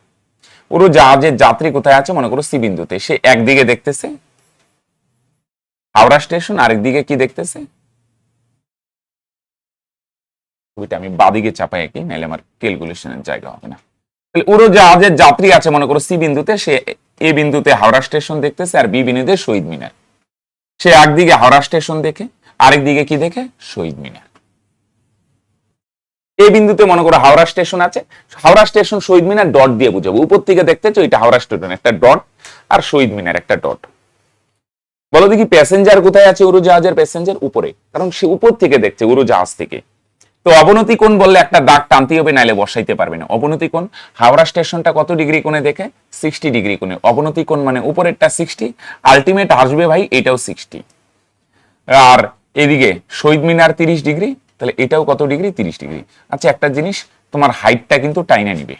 উড়োজাহাজের যাত্রী কোথায় আছে? মনে করো সি বিন্দুতে। সে একদিকে দেখতেছে হাওড়া স্টেশন, আরেকদিকে কি দেখতেছে? ওইটা আমি বাদিকে চাপাই একই, নাহলে আমার ক্যালকুলেশনের জায়গা হবে না। উড়োজাহাজের যাত্রী আছে মনে করো সি বিন্দুতে, সে এ বিন্দুতে হাওড়া স্টেশন দেখতেছে, আর বি বিন্দুতে শহীদ মিনার। সে একদিকে হাওড়া স্টেশন দেখে, আরেক দিকে কি দেখে? শহীদ মিনার। এই বিন্দুতে মনে করো হাওড়া স্টেশন আছে, হাওড়া স্টেশন শহীদ মিনার ডট দিয়ে বুঝাবো। উপর থেকে দেখতেছো এটা হাওড়া স্টেশন একটা ডট, আর শহীদ মিনার একটা ডট। বলো দেখি প্যাসেঞ্জার কোথায় আছে? উড়োজাহাজের প্যাসেঞ্জার উপরে, কারণ সে উপর থেকে দেখছে উড়োজাহাজ থেকে। তো তো অবনতি কোণ বললে একটা দাগ টানতে হবে, নাইলে বসাইতে পারবে না। অবনতি কোণ হাওড়া স্টেশনটা কত ডিগ্রি কোণে দেখে? 60 ডিগ্রি কোণে। অবনতি কোণ মানে উপরেরটা 60, আলটিমেট আসবে ভাই এটাও 60। আর এদিকে শহীদ মিনার 30 ডিগ্রি, তাহলে এটাও কত ডিগ্রি? 30 ডিগ্রি। আচ্ছা একটা জিনিস, তোমার হাইটটা কিন্তু টাইনা নিবে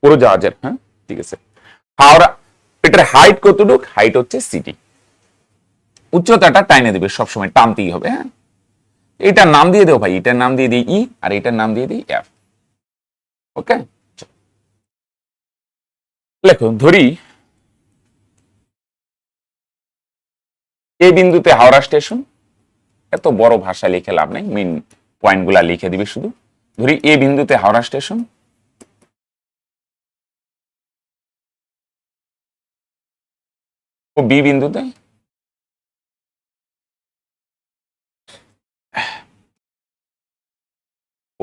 উড়োজাহাজের। হ্যাঁ ঠিক আছে। হাওড়া এটার হাইট কতটুক? হাইট হচ্ছে সিটি। উচ্চতাটা টাইনে দেবে, সবসময় টানতেই হবে। হ্যাঁ এটার নাম দিয়ে দেও ভাই, এটার নাম দিয়ে দিই ই, আর এটার নাম দিয়ে দিই এফ। ওকে লেখো, ধরি এই বিন্দুতে হাওড়া স্টেশন। এত বড় ভাষা লিখে লাভ নেই, মেন পয়েন্ট গুলা লিখে দিবে শুধু। ধরি এ বিন্দুতে হাওড়া স্টেশন, ও বি বিন্দুতে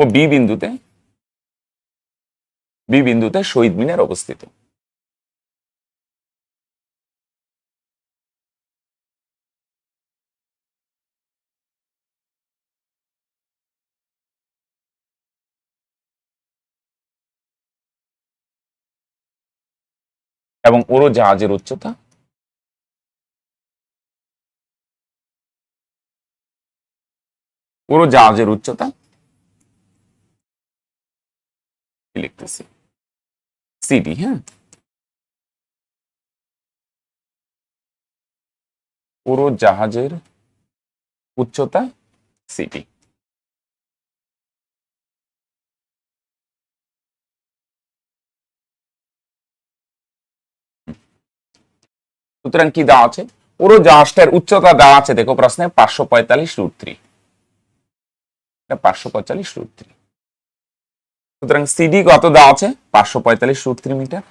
ও বি বিন্দুতে শহীদ মিনার অবস্থিত। এবং উড়োজাহাজের উচ্চতা লিখতেছি সিডি। হ্যাঁ উড়োজাহাজের উচ্চতা সিডি। সুতরাং কি দেওয়া আছে? উড়োজাহাজটার উচ্চতা দেওয়া আছে, দেখো প্রশ্নে 545√3। 545√3। সুতরাং সিডি কত দেওয়া আছে? 545√3 মিটার।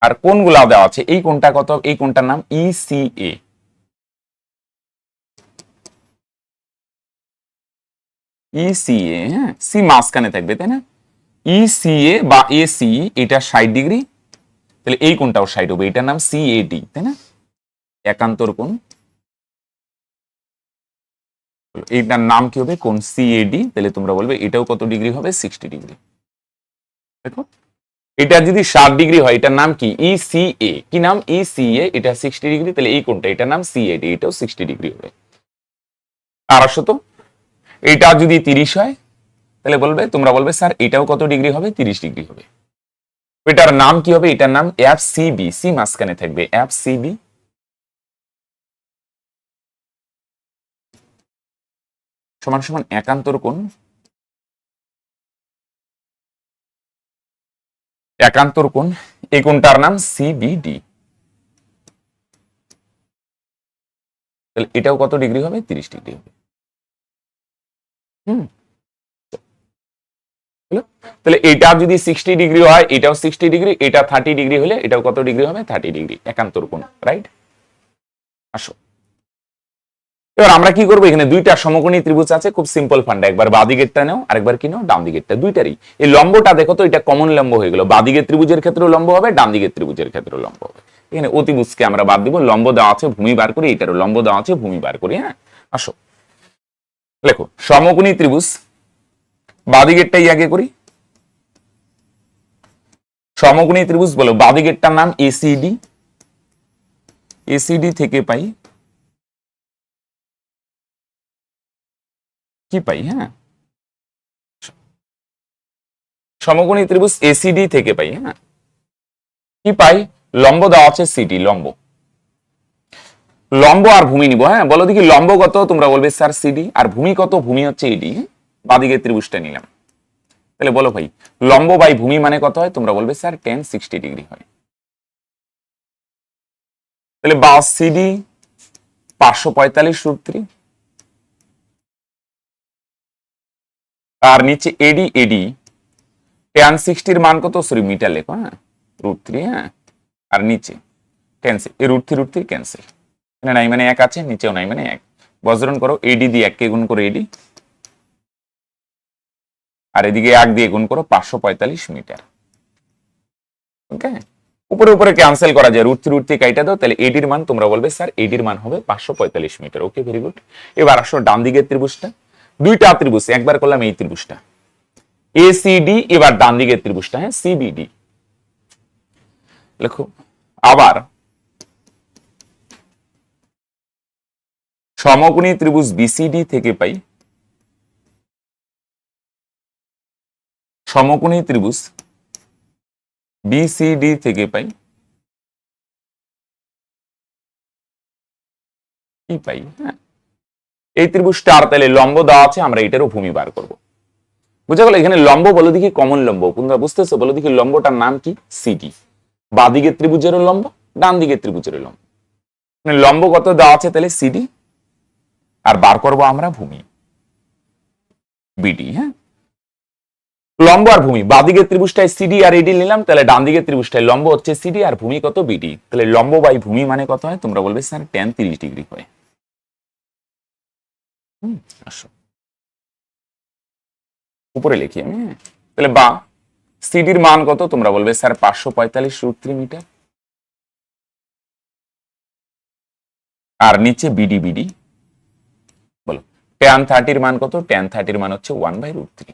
আর কোনগুলা দেওয়া আছে? এই কোনটা কত? এই কোনটার নাম ইসিএ। ইসিএ, হ্যাঁ সি মাঝখানে থাকবে তাই না? ইসিএ বা এসি এটা 60 ডিগ্রি, তাহলে এই কোনটাও 60 হবে, এটার নাম সিএডি তাই না? একান্তর কোণ, এইটার নাম কি হবে? কোণ সিএডি। তাহলে তোমরা বলবে এটাও কত ডিগ্রি হবে? 60 ডিগ্রি। দেখো এটা যদি 60 ডিগ্রি হয়, এটার নাম কি? ইসিএ। কি নাম? ইসিএ। এটা 60 ডিগ্রি, তাহলে এই কোণটা এটার নাম সিএডি, এটাও 60 ডিগ্রি হবে। আর আসতো এটা যদি 30 হয়, তাহলে বলবে, তোমরা বলবে স্যার এটাও কত ডিগ্রি হবে? 30 ডিগ্রি হবে। এটার নাম কি হবে? এটার নাম এফসিবি। সি মাঝখানে থাকবে, এফসিবি। সমান সমান একান্তর কোণ, এই কোণটার নাম সিবিডি। তাহলে এটাও কত ডিগ্রি হবে? 30 ডিগ্রি হবে। তাহলে এটা যদি 60 ডিগ্রি হয়, এটাও 60 ডিগ্রি, এটা 30 ডিগ্রি হলে এটাও কত ডিগ্রি হবে? 30 ডিগ্রি। একান্তর কোণ, রাইট? আসো এবার আমরা কি করবো, এখানে দুইটা সমকোণী ত্রিভুজ আছে, খুব সিম্পল ফান্ডা। একবার বাঁ দিকেরটা নাও, আরেকবার কি নাও? ডান দিকেরটা। দুইটারই এই লম্বটা দেখো তো, এটা কমন লম্ব হয়ে গেল। বাঁ দিকের ত্রিভুজের ক্ষেত্রেও লম্ব হবে, ডান দিকের ত্রিভুজের ক্ষেত্রেও লম্ব হবে। এখানে অতিভুজকে আমরা বাদ দিব, লম্ব দেওয়া আছে, ভূমি বার করি। এটারও লম্ব দেওয়া আছে, ভূমি বার করি। হ্যাঁ আসো লেখো, সমকোণী ত্রিভুজ বাঁ দিকেরটাই আগে করি। সমকোণী ত্রিভুজ বলো, বাঁ দিকেরটার নাম এসিডি। এসিডি থেকে পাই কি পাই? হ্যাঁ সমকোণী ত্রিভুজ এসিডি থেকে পাই। হ্যাঁ কি পাই? লম্ব দেওয়া আছে সিডি, লম্ব আর ভূমি নিব। হ্যাঁ বলো দেখি লম্ব কত? তোমরা বলবে স্যার সিডি। আর ভূমি কত? ভূমি হচ্ছে এডি। বাদিকে ত্রিভুজটা নিলাম, তাহলে বলো ভাই লম্ব বাই ভূমি মানে কত হয়? তোমরা বলবে স্যার tan 60 ডিগ্রি হয়। তাহলে বা সিডি 545√3, আর নিচে এডি tan 60 এর মান কত? সরি মিটার লেখো। হ্যাঁ √3। হ্যাঁ আর নিচে tan এই √3 ক্যান্সেল, এখানে নাই মানে 1 আছে, নিচেও নাই মানে 1। বজ্রণ করো, এডি দিয়ে 1 কে গুণ করো এডি, আর এদিকে 1 দিয়ে গুণ করো 545 মিটার। ওকে উপরে উপরে ক্যান্সেল করা যায়, √3 কাইটা দাও, তাহলে এডির মান তোমরা বলবে স্যার এডির মান হবে 545 মিটার। ওকে, ভেরি গুড। এবার আসো ডান দিকের ত্রিভুজটা, দুইটা ত্রিভুজ, একবার করলাম এই ত্রিভুজটা এসিডি, এবার ডান দিকের ত্রিভুজটা হ্যাঁ সিবিডি। লেখো আবার সমকোণী ত্রিভুজ বিসিডি থেকে পাই, সমকোণী ত্রিভুজ বিসিডি থেকে পাই কি পাই, হ্যাঁ এই ত্রিভুজটা আর তাহলে লম্ব দেওয়া আছে, আমরা এটারও ভূমি বার করব। বুঝা গেল? এখানে লম্ব বলে দেখি, কমন লম্ব তোমরা বুঝতেছো, বলে দেখি লম্বটার নাম কি, সিডি। বাদিকের ত্রিভুজেরও লম্ব, ডান দিকের ত্রিভুজেরও লম্ব। লম্ব কত দেওয়া আছে তাহলে সিডি, আর বার করব আমরা ভূমি বিডি। হ্যাঁ, লম্ব আর ভূমি, বাদিকের ত্রিভুজটায় সিডি আর এডি নিলাম, তাহলে ডান দিকের ত্রিভুজটায় লম্ব হচ্ছে সিডি আর ভূমি কত বিডি। তাহলে লম্ব বাই ভূমি মানে কত হয়, তোমরা বলবে স্যার tan 30 ডিগ্রি হয়। আসো উপরে লিখি আমি, তাহলে বা সিডির মান কত, তোমরা বলবে স্যার 545 √3 মিটার, আর নিচে বিডি বিডি বলো tan 30 মান কত, tan 30 মান হচ্ছে 1/√3।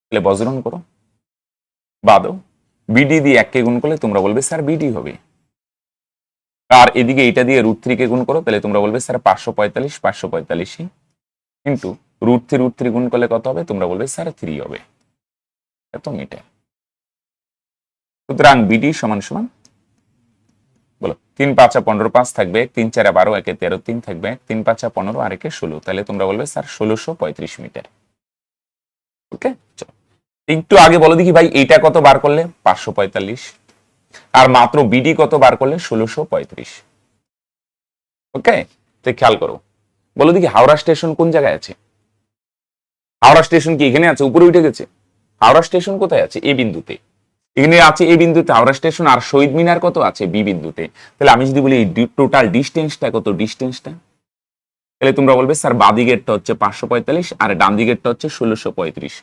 তাহলে বজ্রণ করো, বাদো, বিডি দিয়ে 1 কে গুণ করলে তোমরা বলবে স্যার বিডি হবে, আর এদিকে এটা দিয়ে √3 কে গুণ করো, তাহলে তোমরা বলবে স্যার 545 কিন্তু √3 গুণ করলে কত হবে, তোমরা বলবে স্যার 3 হবে, এত মিটার। সুতরাং বিডি সমান সমান বলো 3 5 15 5 থাকবে, 3 4 12 1 13 3 থাকবে, 3 5 15 আর 1 16, তাহলে তোমরা বলবে স্যার 1635 মিটার। ওকে, চলো একটু আগে বলো দেখি ভাই এইটা কত বার করলে 545, আর মাত্র বিডি কত বার করলে 1635। ওকে, তো খেয়াল করো, বলো দেখি হাওড়া স্টেশন কোন জায়গায় আছে, হাওড়া স্টেশন কি এখানে আছে, উপরে উঠে গেছে? হাওড়া স্টেশন কোথায় আছে, এ বিন্দুতে, এখানে আছে এ বিন্দুতে হাওড়া স্টেশন, আর শহীদ মিনার কত আছে, বি বিন্দুতে। তাহলে আমি যদি বলি টোটাল ডিস্টেন্সটা কত, ডিস্টেন্সটা, তাহলে তোমরা বলবে স্যার বাদি গেটটা হচ্ছে 545 আর ডান দিকেরটা হচ্ছে 1635।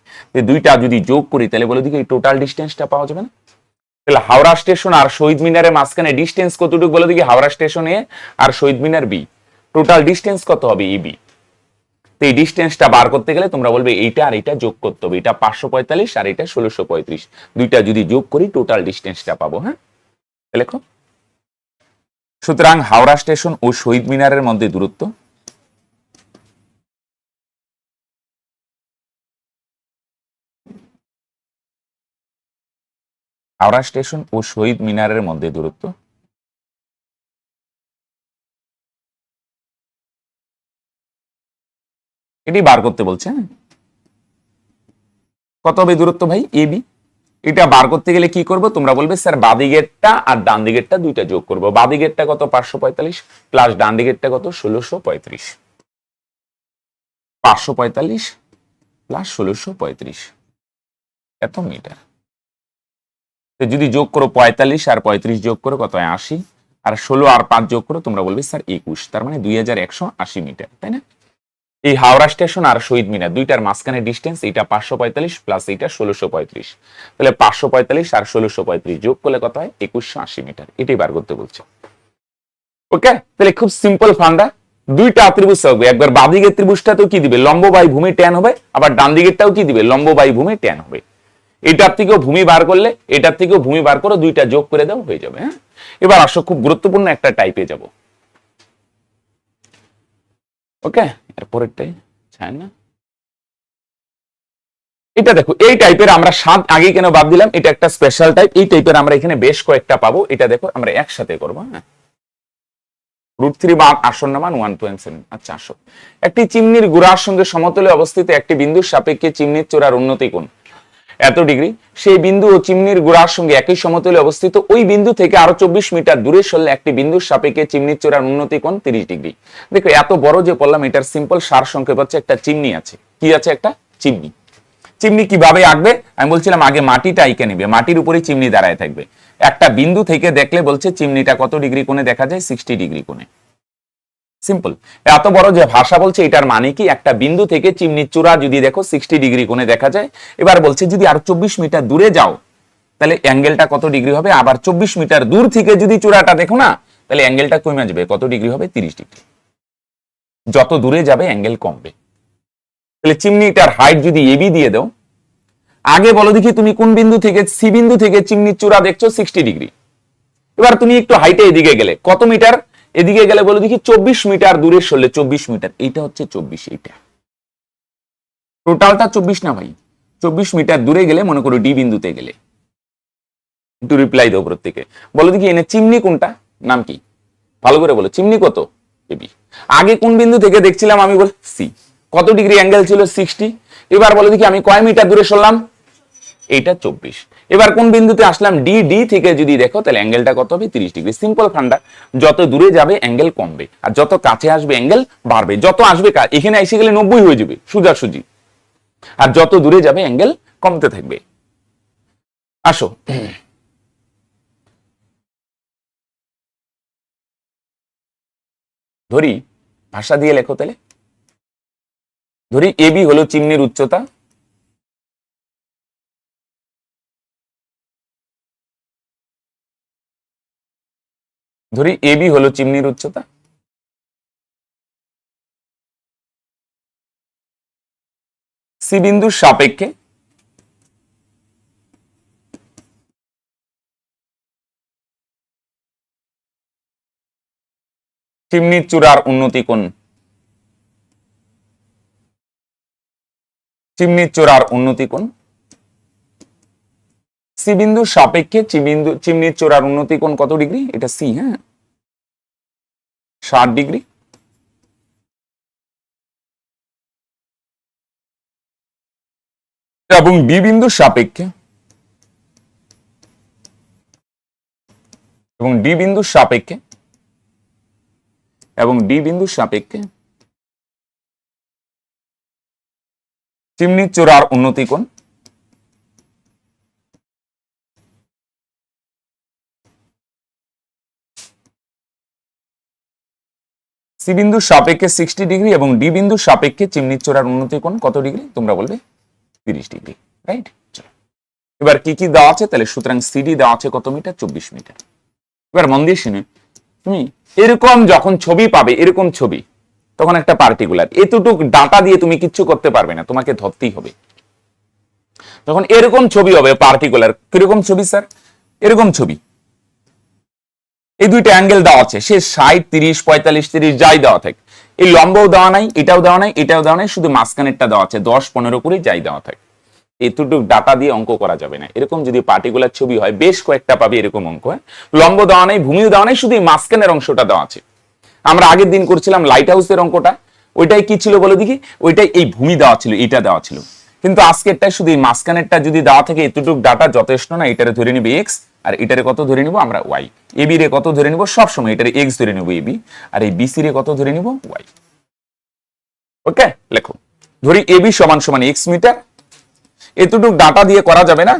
দুইটা যদি যোগ করি তাহলে বলে দিকে এই টোটাল ডিস্টেন্সটা পাওয়া যাবে না? তাহলে হাওড়া স্টেশন আর শহীদ মিনারের মাঝখানে ডিস্টেন্স কতটুকু বলে দিকে, হাওড়া স্টেশন এ আর শহীদ মিনার বি, টোটাল ডিস্টেন্স কত হবে, এ বি। তো এই ডিস্টেন্সটা বার করতে গেলে তোমরা বলবে এইটা আর এইটা যোগ করতে হবে, এটা 545 আর এটা 1635, দুইটা যদি যোগ করি টোটাল ডিস্টেন্সটা পাবো। হ্যাঁ, লেখো সুতরাং হাওড়া স্টেশন ও শহীদ মিনারের মধ্যে দূরত্ব হাওড়া স্টেশন ও শহীদ মিনারের মধ্যে দূরত্ব এটি বার করতে বলছে। কত হবে দূরত্ব ভাই, এ বি। এটা বার করতে গেলে কি করব, তোমরা বলবে স্যার বাদি গেটটা আর ডান দিকেরটা দুইটা যোগ করব। বাদি গেটটা কত 545 প্লাস ডান দিকেরটা কত 1635, 545 প্লাস 1635 এত মিটার। যদি যোগ করো 45 আর 35 যোগ করো কত হয় 80, আর 16 আর 5 যোগ করো তোমরা বলবে স্যার 21, তার মানে 2180 মিটার, তাই না? এই হাওড়া স্টেশন আর শহীদ মিনার দুইটার মাঝখানে ডিস্টেন্স এটা 545 প্লাস এটা 1635, তাহলে 545 আর 1635 যোগ করলে কত হয় 2180 মিটার। এটাই বার করতে বলছে। ওকে, তাহলে খুব সিম্পল ফান্ডা, দুইটা ত্রিভুজ হবে, একবার বাঁদিকের ত্রিভুজটাতেও কি দিবে লম্ব বাই ভূমি ট্যান হবে, আবার ডান দিকেরটাও কি দিবে লম্ব বাই ভূমি ট্যান হবে। এটার থেকেও ভূমি বার করলে এটার থেকেও ভূমি বার করো, দুইটা যোগ করে দাও হয়ে যাবে। হ্যাঁ, এবার আসো খুব গুরুত্বপূর্ণ একটা টাইপে যাব। ওকে, এরপরেরটাই চাই না, এটা দেখো এই টাইপের আমরা 7 আগে কেন বাদ দিলাম, এটা একটা স্পেশাল টাইপ, এই টাইপের আমরা এখানে বেশ কয়েকটা পাবো। এটা দেখো আমরা একসাথে করবো। হ্যাঁ, √3 মান আসন্ন মান 1.7। আচ্ছা আসো, একটি চিমনির গোড়ার সঙ্গে সমতলে অবস্থিত একটি বিন্দুর সাপেক্ষে চিমনির চূড়ার উন্নতি কোণ এত ডিগ্রি, সেই বিন্দু ও চিমনির গোড়ার সঙ্গে একই সমতলে অবস্থিত ওই বিন্দু থেকে আরো 24 মিটার দূরে সরলে একটি বিন্দুর সাপেক্ষে চিমনির চূড়ার উন্নতি কোণ 30 ডিগ্রি। দেখো এত বড় যে বললাম, এটার সিম্পল সার সংক্ষেপ হচ্ছে একটা চিমনি আছে। কি আছে? একটা চিমনি। চিমনি কিভাবে আঁকবে আমি বলছিলাম, আগে মাটিটা আঁকে নিবে, মাটির উপরে চিমনি দাঁড়ায় থাকবে। একটা বিন্দু থেকে দেখলে বলছে চিমনিটা কত ডিগ্রি কোণে দেখা যায়, 60 ডিগ্রি কোণে। সিম্পল, এত বড় যে ভাষা বলছে এটার মানে কি, একটা বিন্দু থেকে চিমনির চূড়া যদি দেখো 60 ডিগ্রি কোণে দেখা যায়। এবার বলছে যদি আর 24 মিটার দূরে যাও তাহলে অ্যাঙ্গেলটা কত ডিগ্রি হবে? আবার 24 মিটার দূর থেকে যদি চূড়াটা দেখো না, তাহলে অ্যাঙ্গেলটা কমে যাবে। কত ডিগ্রি হবে? 30 ডিগ্রি। যত দূরে যাবে অ্যাঙ্গেল কমবে। তাহলে চিমনিটার হাইট যদি এবি দিয়ে দাও, আগে বলো দেখি তুমি কোন বিন্দু থেকে, সি বিন্দু থেকে চিমনির চূড়া দেখছো 60 ডিগ্রি। এবার তুমি একটু হাইটে এদিকে গেলে, কত মিটার এদিকে গেলে বলো দেখি? 24 মিটার দূরে সরলে, 24 মিটার, এইটা হচ্ছে 24, এইটা টোটালটা 24 না ভাই, 24 মিটার দূরে গেলে মনে করো ডি বিন্দুতে গেলে। একটু রিপ্লাই দাও প্রত্যেকে, বলো দেখি এনে চিমনি কোনটা, নাম কি? ভালো করে বলো, চিমনি কত? এবি। আগে কোন বিন্দু থেকে দেখছিলাম আমি? বল সি। কত ডিগ্রি অ্যাঙ্গেল ছিল? 60। এবার বলো দেখি আমি কয় মিটার দূরে সরলাম? এইটা 24। এবার কোন বিন্দুতে আসলাম? ডি। ডি থেকে যদি দেখো তাহলে অ্যাঙ্গেলটা কত হবে? 30 ডিগ্রি। সিম্পল ফান্ডা, যত দূরে যাবে অ্যাঙ্গেল কমবে, আর যত কাছে আসবে অ্যাঙ্গেল বাড়বে। যত আসবে এখানে এসে গেলে 90 হয়ে যাবে সোজাসুজি, আর যত দূরে যাবে অ্যাঙ্গেল কমতে থাকবে। আসো, ধরি ভাষা দিয়ে লেখো তাহলে। ধরি এবি হলো চিমনির উচ্চতা, ধরি এবি হলো চিমনির উচ্চতা, সি বিন্দুর সাপেক্ষে চিমনির চূড়ার উন্নতি কোণ, চিমনির চূড়ার উন্নতি কোণ, সি বিন্দুর সাপেক্ষে চিমনির চূড়ার উন্নতি কোণ কত ডিগ্রি? এটা সি, হ্যাঁ, 60 ডিগ্রি। এবং ডি বিন্দুর সাপেক্ষে, এবং ডি বিন্দুর সাপেক্ষে, এবং ডি বিন্দুর সাপেক্ষে চিমনির চূড়ার উন্নতি কোণ সি বিন্দুর সাপেক্ষে 60 ডিগ্রি, এবং ডি বিন্দুর সাপেক্ষে চিমনির চূড়ার উন্নতি কোণ কত ডিগ্রি? তোমরা বলবে 30 ডিগ্রি, রাইট? চলো, এবার কি কি দেওয়া আছে তাহলে? সুতরাং সিডি দেওয়া আছে কত মিটার? 24 মিটার। এবার মন দিয়ে শুনে, তুমি এরকম যখন ছবি পাবে, এরকম ছবি, তখন একটা পার্টিকুলার এতটুক ডাটা দিয়ে তুমি কিচ্ছু করতে পারবে না, তোমাকে ধরতেই হবে। যখন এরকম ছবি হবে পার্টিকুলার, কিরকম ছবি স্যার? এরকম ছবি, এই দুইটা অ্যাঙ্গেল দেওয়া আছে, সে 60, 30, 45, 30 যাই দেওয়া থাকে, এই লম্বও দেওয়া নাই, এটাও দেওয়া নাই, এটাও দেওয়া নাই, শুধু মাঝখানেরটা দেওয়া আছে 10, 15 করে যাই দেওয়া থাকে। এতটুকু ডাটা দিয়ে অঙ্ক করা যাবে না। এরকম যদি পার্টিকুলার ছবি হয়, বেশ কয়েকটা পাবে এরকম অঙ্ক। লম্ব দেওয়া নাই, ভূমিও দেওয়া নাই, শুধু মাঝখানের অংশটা দেওয়া আছে। আমরা আগের দিন করছিলাম লাইট হাউসের অঙ্কটা, ওইটাই কি ছিল বলে দেখি? ওইটাই এই ভূমি দেওয়া ছিল, এটা দেওয়া ছিল। কিন্তু আজকেরটা শুধু এই মাঝখানেরটা যদি দেওয়া থাকে, এতটুকু ডাটা যথেষ্ট না। এটারে ধরে নিবে এক্স, আর এটারে কত ধরে নিব আমরা? ওয়াই। এবি রে কত ধরে নিব? সবসময় এটারে এক্স ধরে নিব এবি, আর এই বিসি রে কত ধরে নিব? ওয়াই। ওকে, লেখো। ধরি এবি সমান সমান এক্স মিটার, এতটুকু ডাটা দিয়ে করা যাবে না,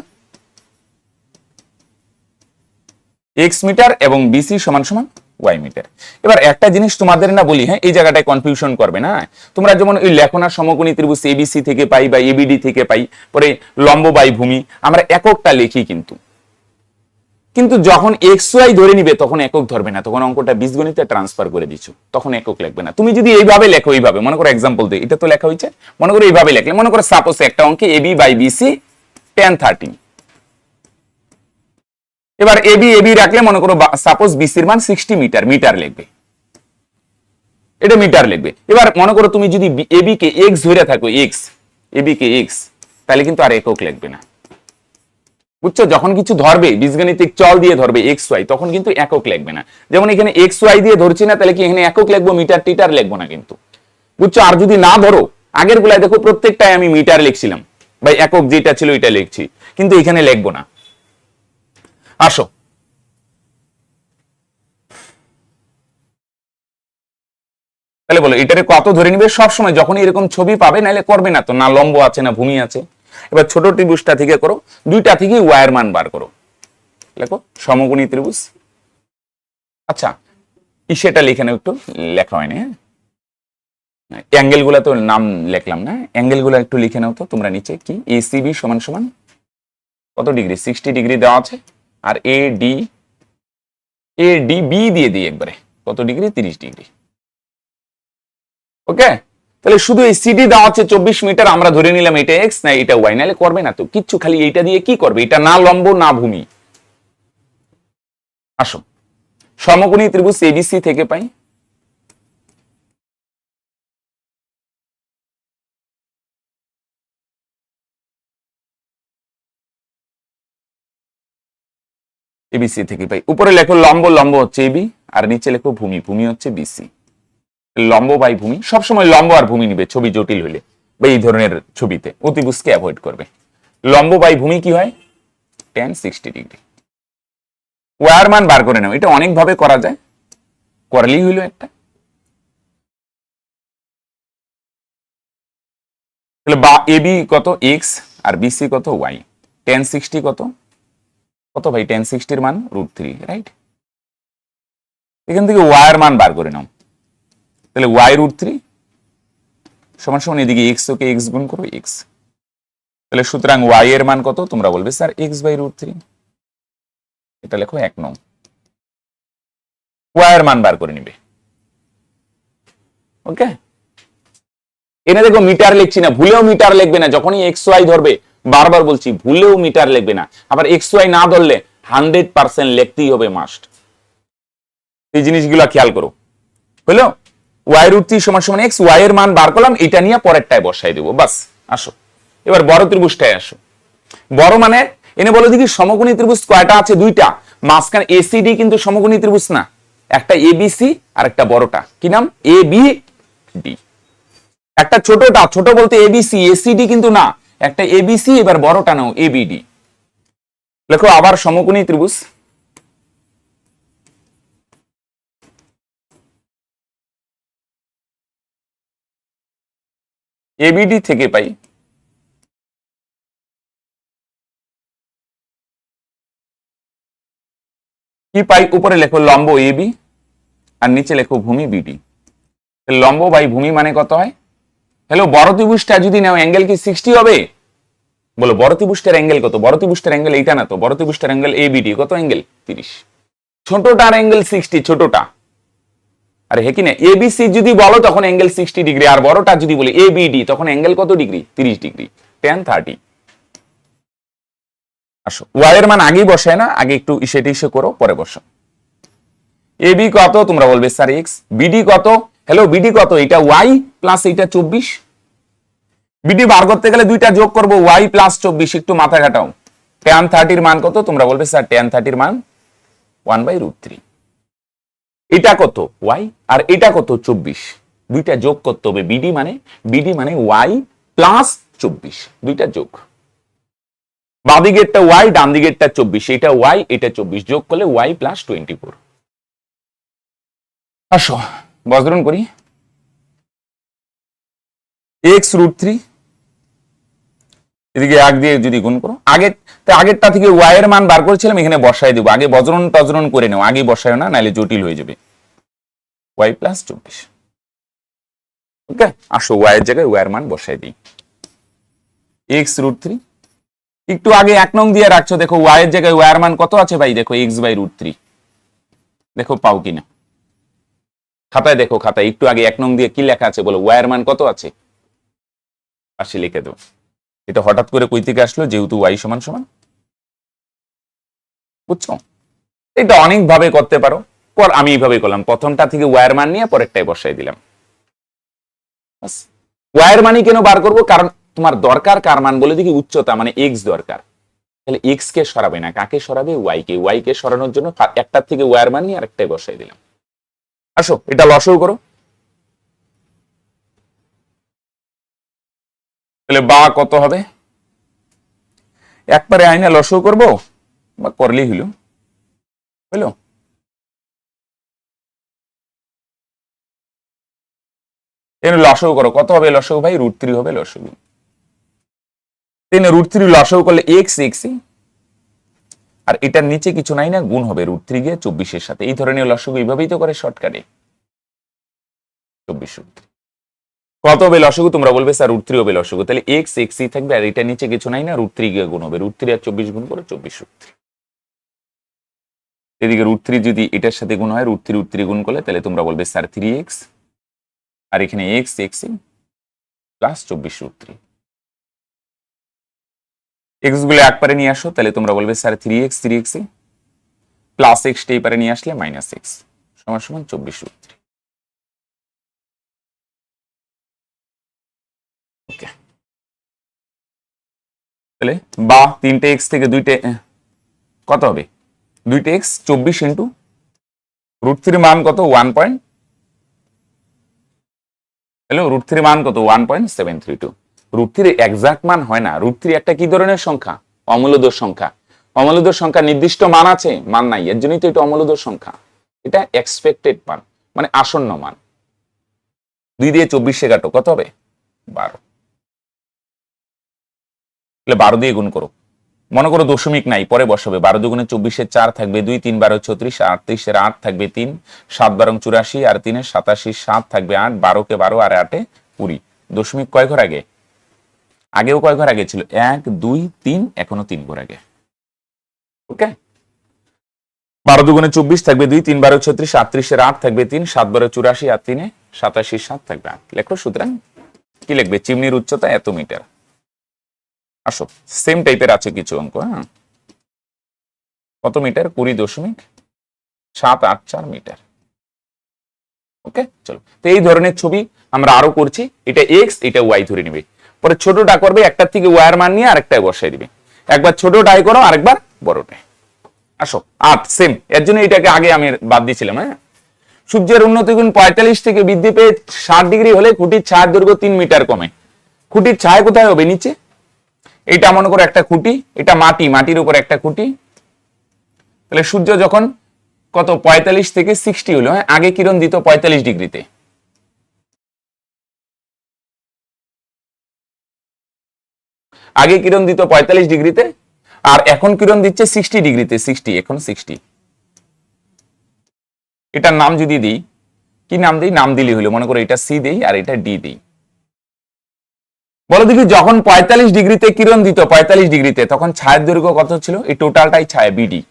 এক্স মিটার, এবং বিসি সমান সমান ওয়াই মিটার। এবার একটা জিনিস তোমাদের না বলি, হ্যাঁ, এই জায়গাটায় কনফিউশন করবে না। তোমরা যেমন ওই লেখো না সমকোণী ত্রিভুজ এবিসি থেকে পাই বা এবিডি থেকে পাই, পরে লম্ব বাই ভূমি, আমরা এককটা লিখি, কিন্তু যখন এক্স ওয়াই ধরে নিবে তখন একক ধরবে না, তখন অঙ্কটা বীজগণিতে ট্রান্সফার করে দিচ্ছ, তখন একক লিখবে না। তুমি যদি এইভাবে লেখো, এইভাবে মনে করো এক্সাম্পল দিই, এটা তো লেখা হয়েছে, মনে করো এইভাবে লেখলে, মনে করো সাপোজ একটা অঙ্কে এবি বাই বিসি tan 30, এবার এবি এবি রাখলে মনে করো সাপোজ বিসির মান 60 মিটার, মিটার লিখবে, এটা মিটার লিখবে। এবার মনে করো তুমি যদি এবি কে এক্স ধরে থাকো, এক্স, এবি কে এক্স, তাহলে কিন্তু আর একক লিখবে না, বুঝছো? যখন কিছু ধরবে বীজগণিতিক চল দিয়ে ধরবে এক্স ওয়াই, তখন কিন্তু একক লিখবে না। যেমন এখানে এক্স ওয়াই দিয়ে ধরছি না, তাহলে কি এখানে একক লিখবো? মিটার টিটার লিখবো না কিন্তু, বুঝছো? আর যদি না ধরো, আগের গুলায় দেখো প্রত্যেকটাই আমি মিটার লিখছিলাম, বা একক যেটা ছিল এটা লিখছি, কিন্তু এখানে লিখবো না। আসো, তাহলে বলো এটারে কত ধরে নিবে? সবসময় যখন এরকম ছবি পাবে, নাহলে করবে না তো, না লম্ব আছে না ভূমি আছে। এবার ছোট ত্রিভুজটা থেকে করো, দুইটা থেকে ওয়াইয়ের মান বার করো, লেখো সমকোণী ত্রিভুজ। আচ্ছা, সেটা লিখে নাও, একটু লেখা হয়নি, হ্যাঁ, অ্যাঙ্গেল গুলা তো নাম লিখলাম না, অ্যাঙ্গেল গুলা একটু লিখে নাও তো তোমরা নিচে। কি? এসিবি সমান সমান কত ডিগ্রি, 60 ডিগ্রি দেওয়া আছে। আর এ ডি বি দিয়ে দিই একবারে, কত ডিগ্রি, 30 ডিগ্রি। ওকে, তাহলে শুধু এই সিডি দেওয়া আছে 24 মিটার, আমরা ধরে নিলাম এটা এক্স না এটা ওয়াই, নাহলে করবে না তো কিচ্ছু, খালি এইটা দিয়ে কি করবে, এটা না লম্ব না ভূমি। আসো, সমকোণী ত্রিভুজ এবিসি থেকে পাই এবিসি থেকে পাই, উপরে লেখো লম্ব, লম্ব হচ্ছে এবি, আর নিচে লেখো ভূমি, ভূমি হচ্ছে বিসি। লম্ব বাই ভূমি, সবসময় লম্ব আর ভূমি নিবে ছবি জটিল হইলে বা এই ধরনের ছবিতে, অতিভুজকে অ্যাভয়েড করবে। লম্ব বাই ভূমি কি হয়, tan 60 ডিগ্রি। ওয়ার মান বার করে নাও, এটা অনেক ভাবে করা যায়, করলেই হইলো একটা। তাহলে বা এবি কত এক্স আর বিসি কত ওয়াই, tan 60 কত, কত ভাই, tan 60 এর মান √3, রাইট। এখান থেকে ওয়ার মান বার করে নাও, তাহলে ওয়াই √3 সমান সমান এদিকে এক্স, ওকে এক্স গুণ করো এক্স, তাহলে সুতরাং ওয়াই এর মান কত, তোমরা বলবে স্যার এক্স বাই √3, এটা লেখো 1 নং। ওয়াই এর মান বার করে নিবে। ওকে, এনে দেখো মিটার লিখছি না, ভুলেও মিটার লিখবে না, যখনই এক্স ওয়াই ধরবে, বারবার বলছি ভুলেও মিটার লিখবে না, আবার এক্স ওয়াই না ধরলে 100% লিখতেই হবে মাস্ট। এই জিনিসগুলো খেয়াল করো, হলো ওয়াই √3 সমান সমান এক্স, ওয়াই এর মান বার করলাম, এটা নিয়ে পরেরটায় বসাই দেবো, বাস। আসো এবার বড় ত্রিভুজটায় আসো। বড় মানে এনে বলো দেখি সমকোণী ত্রিভুজ কয়টা আছে, দুইটা, মাঝখানে এসিডি কিন্তু সমকোণী ত্রিভুজ না, একটা এবিসি আর একটা বড়টা, কি নাম, এ বি ডি। একটা ছোটটা, ছোট বলতে এবিসি, এসিডি কিন্তু না, একটা এবিসি, এবার বড়টা নাও এবিডি। দেখো আবার সমকোণী ত্রিভুজ, এবিডি থেকে পাই কি পাই, উপরে লেখো লম্ব এবি আর নিচে লেখো ভূমি বিডি। লম্ব বাই ভূমি মানে কত হয়, হ্যালো বড় ত্রিভুজটা যদি নাও অ্যাঙ্গেল কি 60 হবে, বলো বড় ত্রিভুজটার অ্যাঙ্গেল কত, বড় ত্রিভুজটার অ্যাঙ্গেল এইটা না তো, বড় ত্রিভুজটার অ্যাঙ্গেল এবিডি কত, অ্যাঙ্গেল 30, ছোটটার অ্যাঙ্গেল 60, ছোটটা, আরে হে কি না, এবিসি যদি বলো তখন অ্যাঙ্গেল 60 ডিগ্রি, আর বড়টা যদি বলি এবিডি তখন অ্যাঙ্গেল কত ডিগ্রি, 30 ডিগ্রি, tan 30। আসো ওয়াই এর মান আগেই বসায় না, আগে একটু সেটা ইসে করো, পরে বসো। এবি কত, তোমরা বলবে স্যার এক্স, বিডি কত, হ্যালো বিডি কত, এটা ওয়াই প্লাস এটা 24, বিডি বার করতে গেলে দুইটা যোগ করবো, ওয়াই প্লাস 24, একটু মাথা ঘাটাও। tan 30 এর মান কত, তোমরা বলবে স্যার tan 30 এর মান 1/√3। এটা কত ওয়াই আর এটা কত 24, দুইটা যোগ করতে হবে, বিডি মানে ওয়াই প্লাস 24, দুইটা যোগ, বাঁ দিকেরটা ওয়াই ডান দিকেরটা 24, এটা ওয়াই এটা 24, যোগ করলে ওয়াই প্লাস 24। আসো বজ্রণ করি, এক্স √3 এদিকে 1 দিয়ে যদি গুণ করো, আগেরটা থেকে ওয়াই এর মান বার করেছিলাম, এখানে বসাই দেবো, আগে বজ্রণ টজ্রণ করে নাও, আগে বসায় না, নাহলে জটিল হয়ে যাবে, ওয়াই প্লাস 24। ওকে, আসো ওয়াই এর জায়গায় ওয়াই এর মান বসাই দিই, এক্স √3, একটু আগে 1 নং দিয়ে রাখছো, দেখো ওয়াই এর জায়গায় ওয়াই এর মান কত আছে ভাই, দেখো x/√3, দেখো পাও কিনা, খাতায় দেখো, খাতায় একটু আগে 1 নং দিয়ে কি লেখা আছে বলো, ওয়াই এর মান কত আছে, পাশে লিখে দেবো। এটা হঠাৎ করে কই থেকে আসলো, যেহেতু ওয়াই সমান সমান, বুঝছো, এটা অনেক ভাবে করতে পারো, আমি এইভাবে করলাম, প্রথমটা থেকে ওয়াই এর মান নিয়ে পরেরটাই বসাই দিলাম। ওয়াই এর মানই কেন বার করবো, কারণ তোমার দরকার কার মান বলে দেখি, উচ্চতা মানে এক্স দরকার, তাহলে এক্স কে সরাবে না, কাকে সরাবে, ওয়াই কে সরানোর জন্য একটার থেকে ওয়াই এর মান নিয়ে আরেকটাই বসাই দিলাম। আসো এটা লসাগু করো, তাহলে বা কত হবে, একবারে আইনা লসাগু করবো বা করলেই হইলো, হইলো, এখানে লসাগু করো, কত হবে লসাগু ভাই, √3 হবে লসাগু, √3 লসাগু করলে এক্স এক্সই, আর এটার নিচে কিছু নাই না, গুণ হবে √3 গিয়ে 24 এর সাথে, এই ধরনের লসাগু এইভাবেই তো করে শর্টকাটে, 24 কত হবে লসাগু? তোমরা বলবে স্যার √3 হবে লসাগু। তাহলে এক্স এক্সই থাকবে, আর এটা নিচে কিছু নাই না, √3 গিয়ে গুণ হবে। √3 আর 24 গুণ করে 24 √3। এদিকে √3 যদি এটার সাথে গুণ হয়, √3 গুণ করলে তাহলে তোমরা বলবে স্যার 3x, আর এখানে এক্স এক্সই প্লাস 24 √3। এক্স গুলো এক পারে নিয়ে আসো, তাহলে তোমরা বলবে স্যার 3x প্লাস এক্সটা এই পারে নিয়ে আসলে মাইনাস এক্স সমান সমান 24 √3। ওকে, তাহলে বা 3টে এক্স থেকে 2টে কত হবে? 2টে এক্স 24 ইন্টু √3 মান কত? 1. হ্যালো, √3 মান কত? 1.732। √3 এক্সাক্ট মান হয় না। √3 একটা কি ধরনের সংখ্যা? অমূলদর সংখ্যা। অমূলদর সংখ্যা নির্দিষ্ট মান আছে? মান নাই, এর জন্যই তো এটা অমূলদর সংখ্যা। এটা এক্সপেক্টেড মান, মানে আসন্ন মান। 2 দিয়ে 24 কাটো, কত হবে? 12। তাহলে 12 দিয়ে গুণ করো। মনে করো দশমিক নাই, পরে বসাবে। 12 দুগুণে 24, 4 থাকবে 2, 3 12 36, 38 8 থাকবে 3, 7 12 84, আর 3 87, 7 থাকবে 8, 12 কে 12 আর 8 20। দশমিক কয় ঘর আগে? আগেও কয় ঘর আগে ছিল? 1 2 3, এখনো 3 ঘর আগে। ওকে, 12 দুগুণে 24 থাকবে 2, 3 12 36, 38 8 থাকবে 3, 7 12 84, আর 3 87, 7 থাকবে 8। লেখো। সুতরাং কি লিখবে? চিমনির উচ্চতা এত মিটার। আসো, সেম টাইপের আছে কিছু অঙ্ক। হ্যাঁ, কত মিটার? 20.784 মিটার। ওকে, চলো। তো এই ধরনের ছবি আমরা আরো করছি। এটা এক্স, এটা ওয়াই ধরে নিবে। পরে ছোটটা করবে, একটার থেকে ওয়াই এর মান নিয়ে আরেকটায় বসাই দিবে। একবার ছোটটাই করো, আরেকবার বড়টাই। আসো, 8 সেম। এর জন্য এটাকে আগে আমি বাদ দিয়েছিলাম। হ্যাঁ, সূর্যের উন্নতি কোণ 45 থেকে বৃদ্ধি পেয়ে 60 ডিগ্রি হলে খুঁটির ছায়ার দৈর্ঘ্য 3 মিটার কমে। খুঁটির ছায়া কোথায় হবে? নিচে। এটা মনে করো একটা খুঁটি, এটা মাটির উপর একটা খুঁটি। তাহলে সূর্য যখন কত 45 থেকে 60 হলো, হ্যাঁ, আগে কিরণ দিত 45 ডিগ্রিতে। আগে কিরণ দিত 45 ডিগ্রিতে, আর এখন কিরণ দিচ্ছে 60 ডিগ্রিতে। 60, এখন 60। এটার নাম যদি দিই, কি নাম দিই? নাম দিলি হলো। মনে করো এটা সি দেই, আর এটা ডি দেই। বলো দেখি, যখন 45 ডিগ্রিতে কিরণ দিত 45 ডিগ্রিতে, তখন ছায়ের দৈর্ঘ্য কত ছিল? এই টোটালটাই ছায়া, বিডি।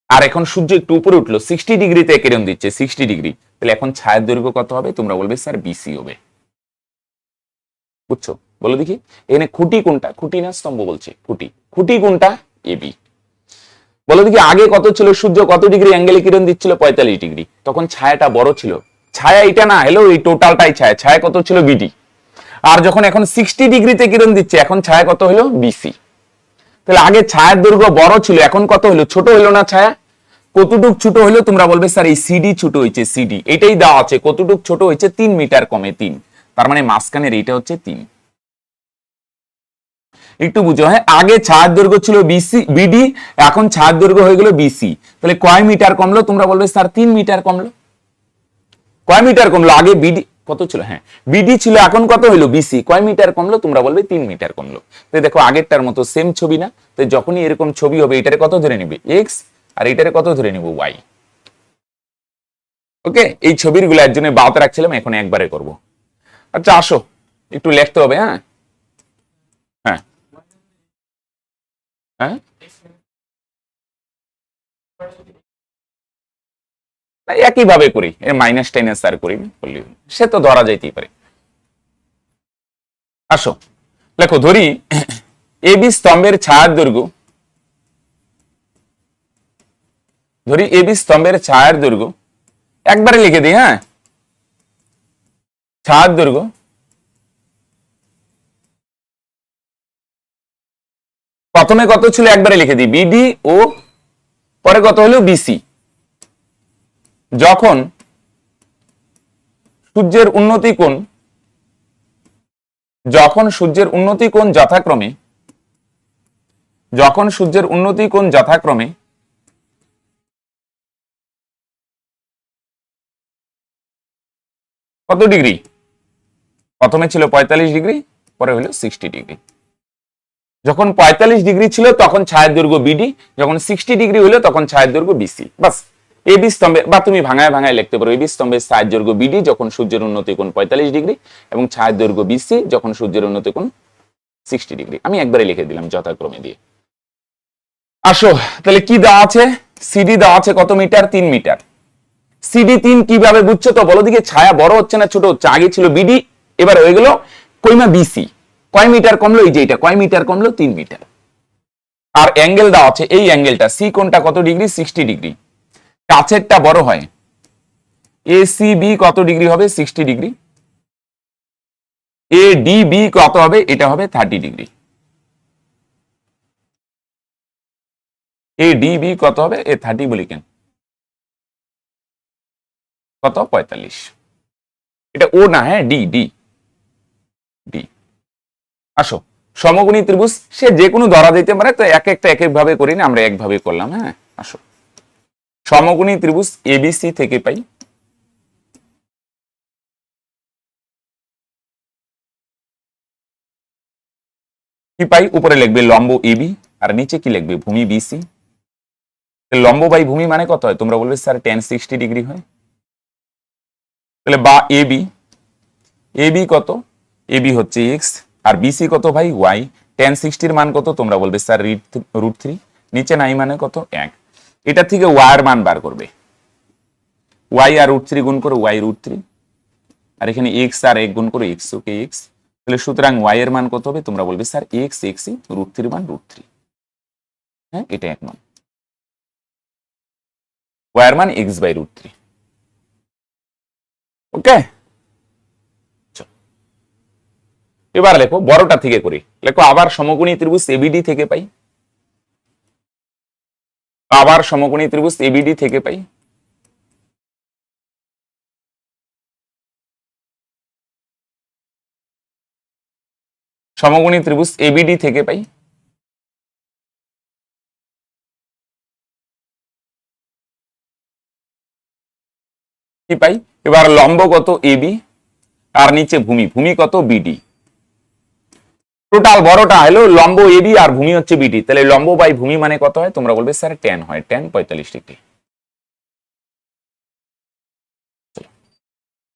আর এখন সূর্য একটু উপরে উঠলো, 60 ডিগ্রিতে কিরণ দিচ্ছে, 60 ডিগ্রি। তাহলে এখন ছায়ের দৈর্ঘ্য কত হবে? তোমরা বলবে স্যার বিসি হবে। বুঝছো? বলো দেখি, এখানে খুঁটি কোনটা? খুঁটি না স্তম্ভ বলছে? খুঁটি। খুঁটি কোনটা? এবি। বলো দেখি, আগে কত ছিল? সূর্য কত ডিগ্রি অ্যাঙ্গেলে কিরণ দিচ্ছিল? 45 ডিগ্রি। তখন ছায়াটা বড় ছিল। ছায়া এটা না, হ্যালো, এই টোটালটাই ছায়া। ছায়া কত ছিল? বিডি। আর যখন এখন 60 ডিগ্রিতে কিরণ দিচ্ছে, এখন ছায়া কত হলো? বিসি। তাহলে আগে ছায়ার দৈর্ঘ্য বড় ছিল, এখন কত হলো? ছোট হলো না ছায়া? কতটুক ছোট হলো? তোমরা বলবে স্যার এই সিডি ছোট হয়েছে। সিডি এটাই দেওয়া আছে, কতটুক ছোট হয়েছে? 3 মিটার কমে 3। তার মানে মাঝখানের এইটা হচ্ছে 3। একটু বুঝো। হ্যাঁ, আগে ছায়ার দৈর্ঘ্য ছিল বিডি, এখন ছায়ার দৈর্ঘ্য হয়ে গেল বিসি। তাহলে কয় মিটার কমলো? তোমরা বলবে স্যার 3 মিটার কমলো। কয় মিটার কমলো? আগে বিডি কত ছিল? হ্যাঁ, বিডি ছিল, এখন কত হলো? বিসি। কয় মিটার কমলো? তোমরা বলবে 3 মিটার কমলো। তো দেখো, আগেরটার মতো সেম ছবি না? তো যখনই এরকম ছবি হবে, এটারে কত ধরে নিবে? এক্স, আর এটারে কত ধরে নিব? ওয়াই। ওকে, এই ছবির গুলো এর জন্য বাউতে রাখছিলাম, এখন একবারে করব। আচ্ছা, আসো, একটু লিখতে হবে। হ্যাঁ হ্যাঁ হ্যাঁ, একই ভাবে করি, মাইনাস টাইনাস আর করি না, সে তো ধরা যাইতেই পারে। আসো, লেখো, ধরি এবি স্তম্ভের ছায়ার দৈর্ঘ্য, ধরি এবি স্তম্ভের ছায়ার দৈর্ঘ্য, একবারে লিখে দিই। হ্যাঁ, ছায়ার দৈর্ঘ্য প্রথমে কত ছিল? একবারে লিখে দিই, বিডি, ও পরে কত হলো? বিসি। যখন সূর্যের উন্নতি কোণ, যখন সূর্যের উন্নতি কোণ যথাক্রমে, যখন সূর্যের উন্নতি কোণ যথাক্রমে কত ডিগ্রি? প্রথমে ছিল 45 ডিগ্রি, পরে হলো 60 ডিগ্রি। যখন 45 ডিগ্রি ছিল তখন ছায়ার দৈর্ঘ্য বিডি, যখন 60 ডিগ্রি হলো তখন ছায়ার দৈর্ঘ্য বিসি। বাস, এবি স্তম্ভে, বা তুমি ভাঙায় ভাঙায় লিখতে পারো, এবি স্তম্ভের ছায়ের দৈর্ঘ্য বিডি যখন সূর্যের উন্নতি কোণ 45 ডিগ্রি এবং ছায়ের দৈর্ঘ্য বিসি যখন সূর্যের উন্নতি কোণ 60 ডিগ্রি। আমি একবারে লিখে দিলাম যথাক্রমে দিয়ে। আসো তাহলে কি দেওয়া আছে, সিডি দেওয়া আছে কত মিটার, 3 মিটার। সিডি 3 কিভাবে বুঝছো তো বলো দিকে, ছায়া বড় হচ্ছে না ছোট হচ্ছে, আগে ছিল বিডি এবার হয়ে গেল কইমা বিসি, কয় মিটার কমলো, এই যে এটা কয় মিটার কমলো, 3 মিটার। আর অ্যাঙ্গেল দেওয়া আছে, এই অ্যাঙ্গেলটা সি কোণটা কত ডিগ্রি, 60 ডিগ্রি। কাছেরটা বড় হয়, এসিবি কত ডিগ্রি হবে, 60 ডিগ্রি। এডিবি কত হবে, এটা হবে 30 ডিগ্রি। এডিবি কত হবে, এ 30 বলি কেন, কত 45। এটা ও না, হ্যাঁ ডি ডি ডি। আসো সমকোণী ত্রিভুজ সে যে কোনো ধরা দিতে পারে, তো এক একটা এক এক ভাবে করি না, আমরা একভাবে করলাম। হ্যাঁ আসো সমকোণী ত্রিভুজ এবিসি থেকে পাই কি পাই, উপরে লিখবে লম্ব এবি আর নিচে কি লিখবে, ভূমি বিসি। লম্ব বাই ভূমি মানে কত হয়, তোমরা বলবে স্যার tan 60 ডিগ্রি হয়। তাহলে বা এবি, এবি কত, এবি হচ্ছে এক্স আর বিসি কত ভাই ওয়াই। tan 60 এর মান কত, তোমরা বলবে স্যার √3, নিচে নাই মানে কত 1। এটা থেকে ওয়াই এর মান বার করবে, ওয়াই আর √3 গুণ করো ওয়াই √3, আর এখানে এক্স আর 1 গুণ করো এক্স, ওকে এক্স। তাহলে সুতরাং ওয়াই এর মান কত হবে, তোমরা বলবে স্যার এক্স এক্সই, √3 মান √3। হ্যাঁ এটা এক মান, ওয়াই এর মান এক্স বাই √3। ওকে এবার লেখো বড়টা থেকে করি, লেখো আবার সমকোণী ত্রিভুজ এবিডি থেকে পাই, আবার সমকোণী ত্রিভুজ এবিডি থেকে পাই সমকোণী ত্রিভুজ এবিডি থেকে পাই কি পাই, এবার লম্ব কত এবি আর নিচে ভূমি, ভূমি কত বিডি। টোটাল বড়টা হলো লম্ব এবি আর ভূমি হচ্ছে বিডি, তাহলে লম্ব বাই ভূমি মানে কত হয়, তোমরা বলবে স্যার tan হয়, tan 45 ডিগ্রি।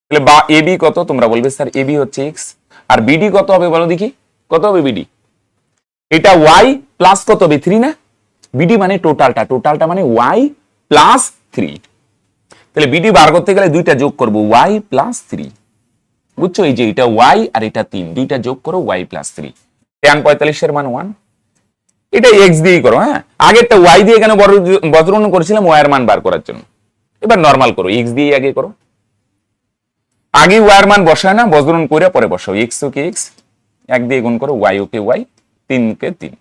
তাহলে বা এবি কত, তোমরা বলবে স্যার এবি হচ্ছে এক্স আর বিডি কত হবে বলো দেখি, কত হবে বিডি, এটা ওয়াই প্লাস কত হবে 3 না, বিডি মানে টোটালটা, টোটালটা মানে ওয়াই প্লাস 3। তাহলে বিডি বার করতে গেলে দুইটা যোগ করব, ওয়াই প্লাস 3, বুঝছো, এই যে এটা ওয়াই আর এটা 3, দুইটা যোগ করো ওয়াই প্লাস 3, tan 45 এর মান 1। এটা এক্স দিয়েই করো, হ্যাঁ আগেরটা ওয়াই দিয়ে কেন বজ্রগণন করেছিলাম, ওয়াই এর মান বার করার জন্য। এবার নরমাল করো, এক্স দিয়ে আগে করো, আগে ওয়াই এর মান বসায় না, বজ্রগণন করে পরে বসাও, এক্স ওকে এক্স, 1 দিয়ে গুণ করো ওয়াই ওকে ওয়াই, 3 কে 3,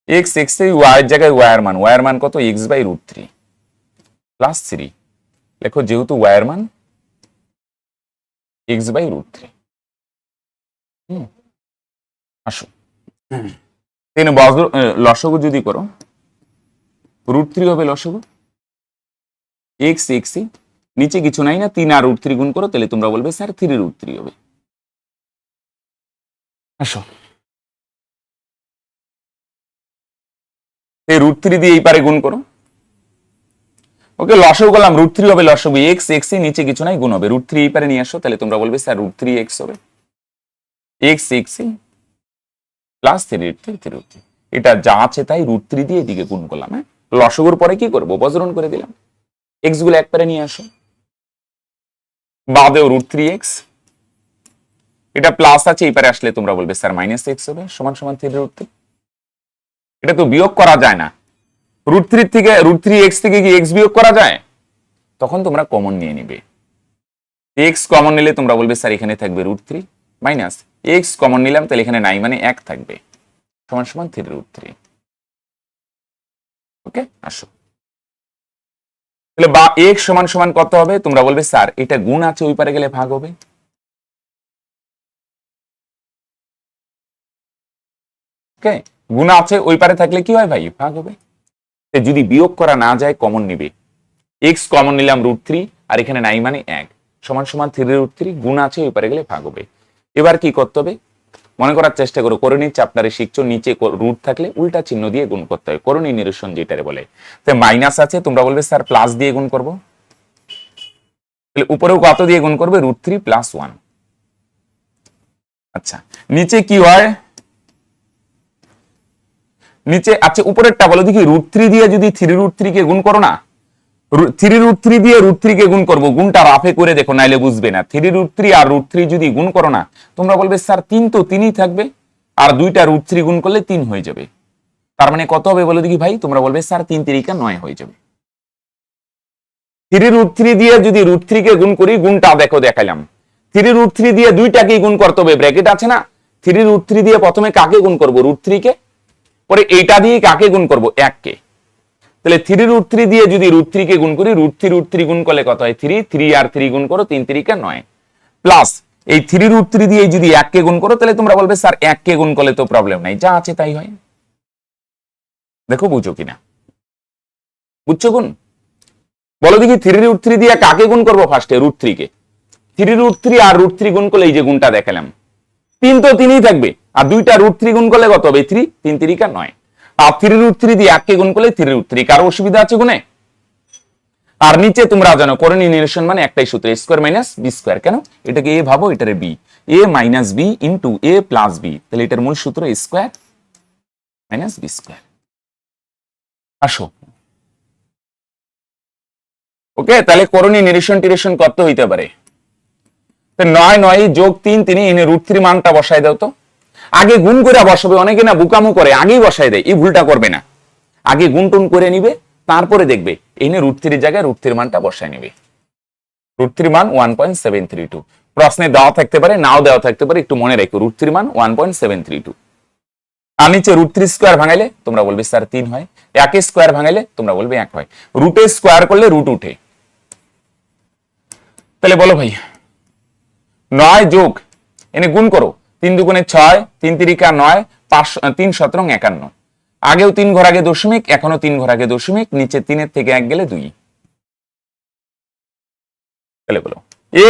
এক্স এক্স এর ওয়াই এর জায়গায় ওয়াই এর মান, ওয়াই এর মান কত এক্স বাই √3 প্লাস 3, লেখো যেহেতু ওয়াই এর মান এক্স বাই √3। আসো তিন লসগু যদি করো, √3 হবে লসগু, এক্স এক্সই, নিচে কিছু নাই না, 3 আর √3 গুণ করো, তাহলে তোমরা বলবে স্যার 3√3 হবে। আসো এই √3 দিয়ে এই পারে গুণ করো, ওকে লসগু করলাম, √3 হবে লসগু, এক্স এক্সই, নিচে কিছু নাই গুণ হবে, √3 এই পারে নিয়ে আসো, তাহলে তোমরা বলবে স্যার √3 এক্স হবে, এক্স এক্সই প্লাস 3√3, এটা যা আছে তাই √3 দিয়ে এদিকে গুণ করলাম। হ্যাঁ লসগুর পরে কি করবো, বজ্রগণন করে দিলাম, এক্স গুলো এক পারে নিয়ে আসো, বাদেও √3 এক্স, এটা প্লাস আছে এই পারে আসলে তোমরা বলবে স্যার মাইনাস এক্স হবে, সমান সমান 3√3। এটা তো বিয়োগ করা যায় না, √3 থেকে √3 এক্স থেকে কি এক্স বিয়োগ করা যায়, তখন তোমরা কমন নিয়ে নিবে, এক্স কমন নিলে তোমরা বলবে স্যার এখানে থাকবে √3 মাইনাস এক্স কমন নিলাম, তাহলে এখানে নাই মানে 1 থাকবে, সমান সমান 3√3। ওকে আসো তাহলে বা এক্স সমান সমান কত হবে, তোমরা বলবে স্যার এটা গুণ আছে ওই পারে গেলে ভাগ হবে, ওকে গুণ আছে ওই পারে থাকলে কি হয় ভাই, ভাগ হবে। যদি বিয়োগ করা না যায় কমন নিবে, এক্স কমন নিলাম √3 আর এখানে নাই মানে 1, সমান সমান 3√3, গুণ আছে ওই পারে গেলে ভাগ হবে। এবার কি করতে হবে, মনে করার চেষ্টা করো, করণীর চ্যাপ্টারে শিখছো নিচে রুট থাকলে উল্টা চিহ্ন দিয়ে গুণ করতে হয়, করণী নিরসন যেটারে বলে। তো মাইনাস আছে, তোমরা বলবে স্যার প্লাস দিয়ে গুণ করবো, তাহলে উপরেও কত দিয়ে গুণ করবে, √3 + 1। আচ্ছা নিচে কি হয়, নিচে আচ্ছা উপরেরটা বলো দেখি, √3 দিয়ে যদি 3√3 কে গুণ করো না, 3√3 দিয়ে √3 কে গুণ করবো, গুণটা রাফে করে দেখো নাইলে বুঝবে না। 3√3 আর √3 যদি গুণ করো না, তোমরা বলবে স্যার 3 তো 3ই থাকবে, আর দুইটা √3 গুণ করলে 3 হয়ে যাবে, তার মানে কত হবে বলো দেখি ভাই, তোমরা বলবে স্যার 3 3 9 হয়ে যাবে। 3√3 দিয়ে যদি √3 কে গুণ করি, গুণটা দেখো দেখাইলাম, 3√3 দিয়ে দুইটাকে গুণ করতে হবে, ব্র্যাকেট আছে না, 3√3 দিয়ে প্রথমে কাকে গুণ করবো, √3 কে, পরে এইটা দিয়ে কাকে গুণ করবো, 1 কে, তাহলে 3√3 দিয়ে যদি √3 কে গুণ করি, √3 গুণ করলে কত হয়, 3, 3 আর 3 গুণ করো, 3 3 9, প্লাস এই 3√3 দিয়ে যদি 1 কে গুণ করো, তাহলে তোমরা বলবে স্যার 1 কে গুণ করলে তো প্রবলেম নাই, যা আছে তাই হয়। দেখো বুঝো কিনা, বুঝছো গুণ, বলো দেখি 3√3 দিয়ে কাকে গুণ করবো, ফার্স্টে √3 কে, 3√3 আর √3 গুণ করলে এই যে গুণটা দেখালাম, 3 তো 3ই থাকবে, আর দুইটা √3 গুণ করলে কত হবে, 3, 3 3 9, আর 3√3 দিয়ে 1 কে গুণ করলে 3√3, কারো অসুবিধা আছে গুণে? আর নিচে তোমরা জানো করণীয় নিরসন মানে একটাই সূত্র, a² - b², কেন এটাকে a ভাবো, এটারে b, a - b into a + b, তাহলে এটার মূল সূত্র a² - b²। আসো ওকে, তাহলে করণীয় নিরসন টিরসন কত হইতে পারে, 9 9 যোগ 3 3, এনে √3 মানটা বসাই দাও তো, আগে গুণ করে বসাবে, অনেকে না বুকামু করে আগেই বসাই দেয়, এই ভুলটা করবে না, আগে গুণ টুন করে নিবে, তারপরে দেখবে এনে √3 জায়গায় √3 মানটা বসায় নিবে, √3 মান 1.732, প্রশ্নে দেওয়া থাকতে পারে নাও দেওয়া থাকতে পারে, একটু মনে রাখো √3 মান 1.732, আর নিচে √3² ভাঙাইলে তোমরা বলবে স্যার 3 হয়, 1² ভাঙাইলে তোমরা বলবে 1 হয়, রুটের স্কোয়ার করলে রুট উঠে, তাহলে বলো ভাই 9 যোগ এনে গুণ করো, 3 2 6, 3 3 9, 5 3 17 51, আগেও 3 ঘর আগে দশমিক, এখনো 3 ঘর আগে দশমিক, নিচে 3 এর থেকে 1 গেলে 2, তাহলে বলো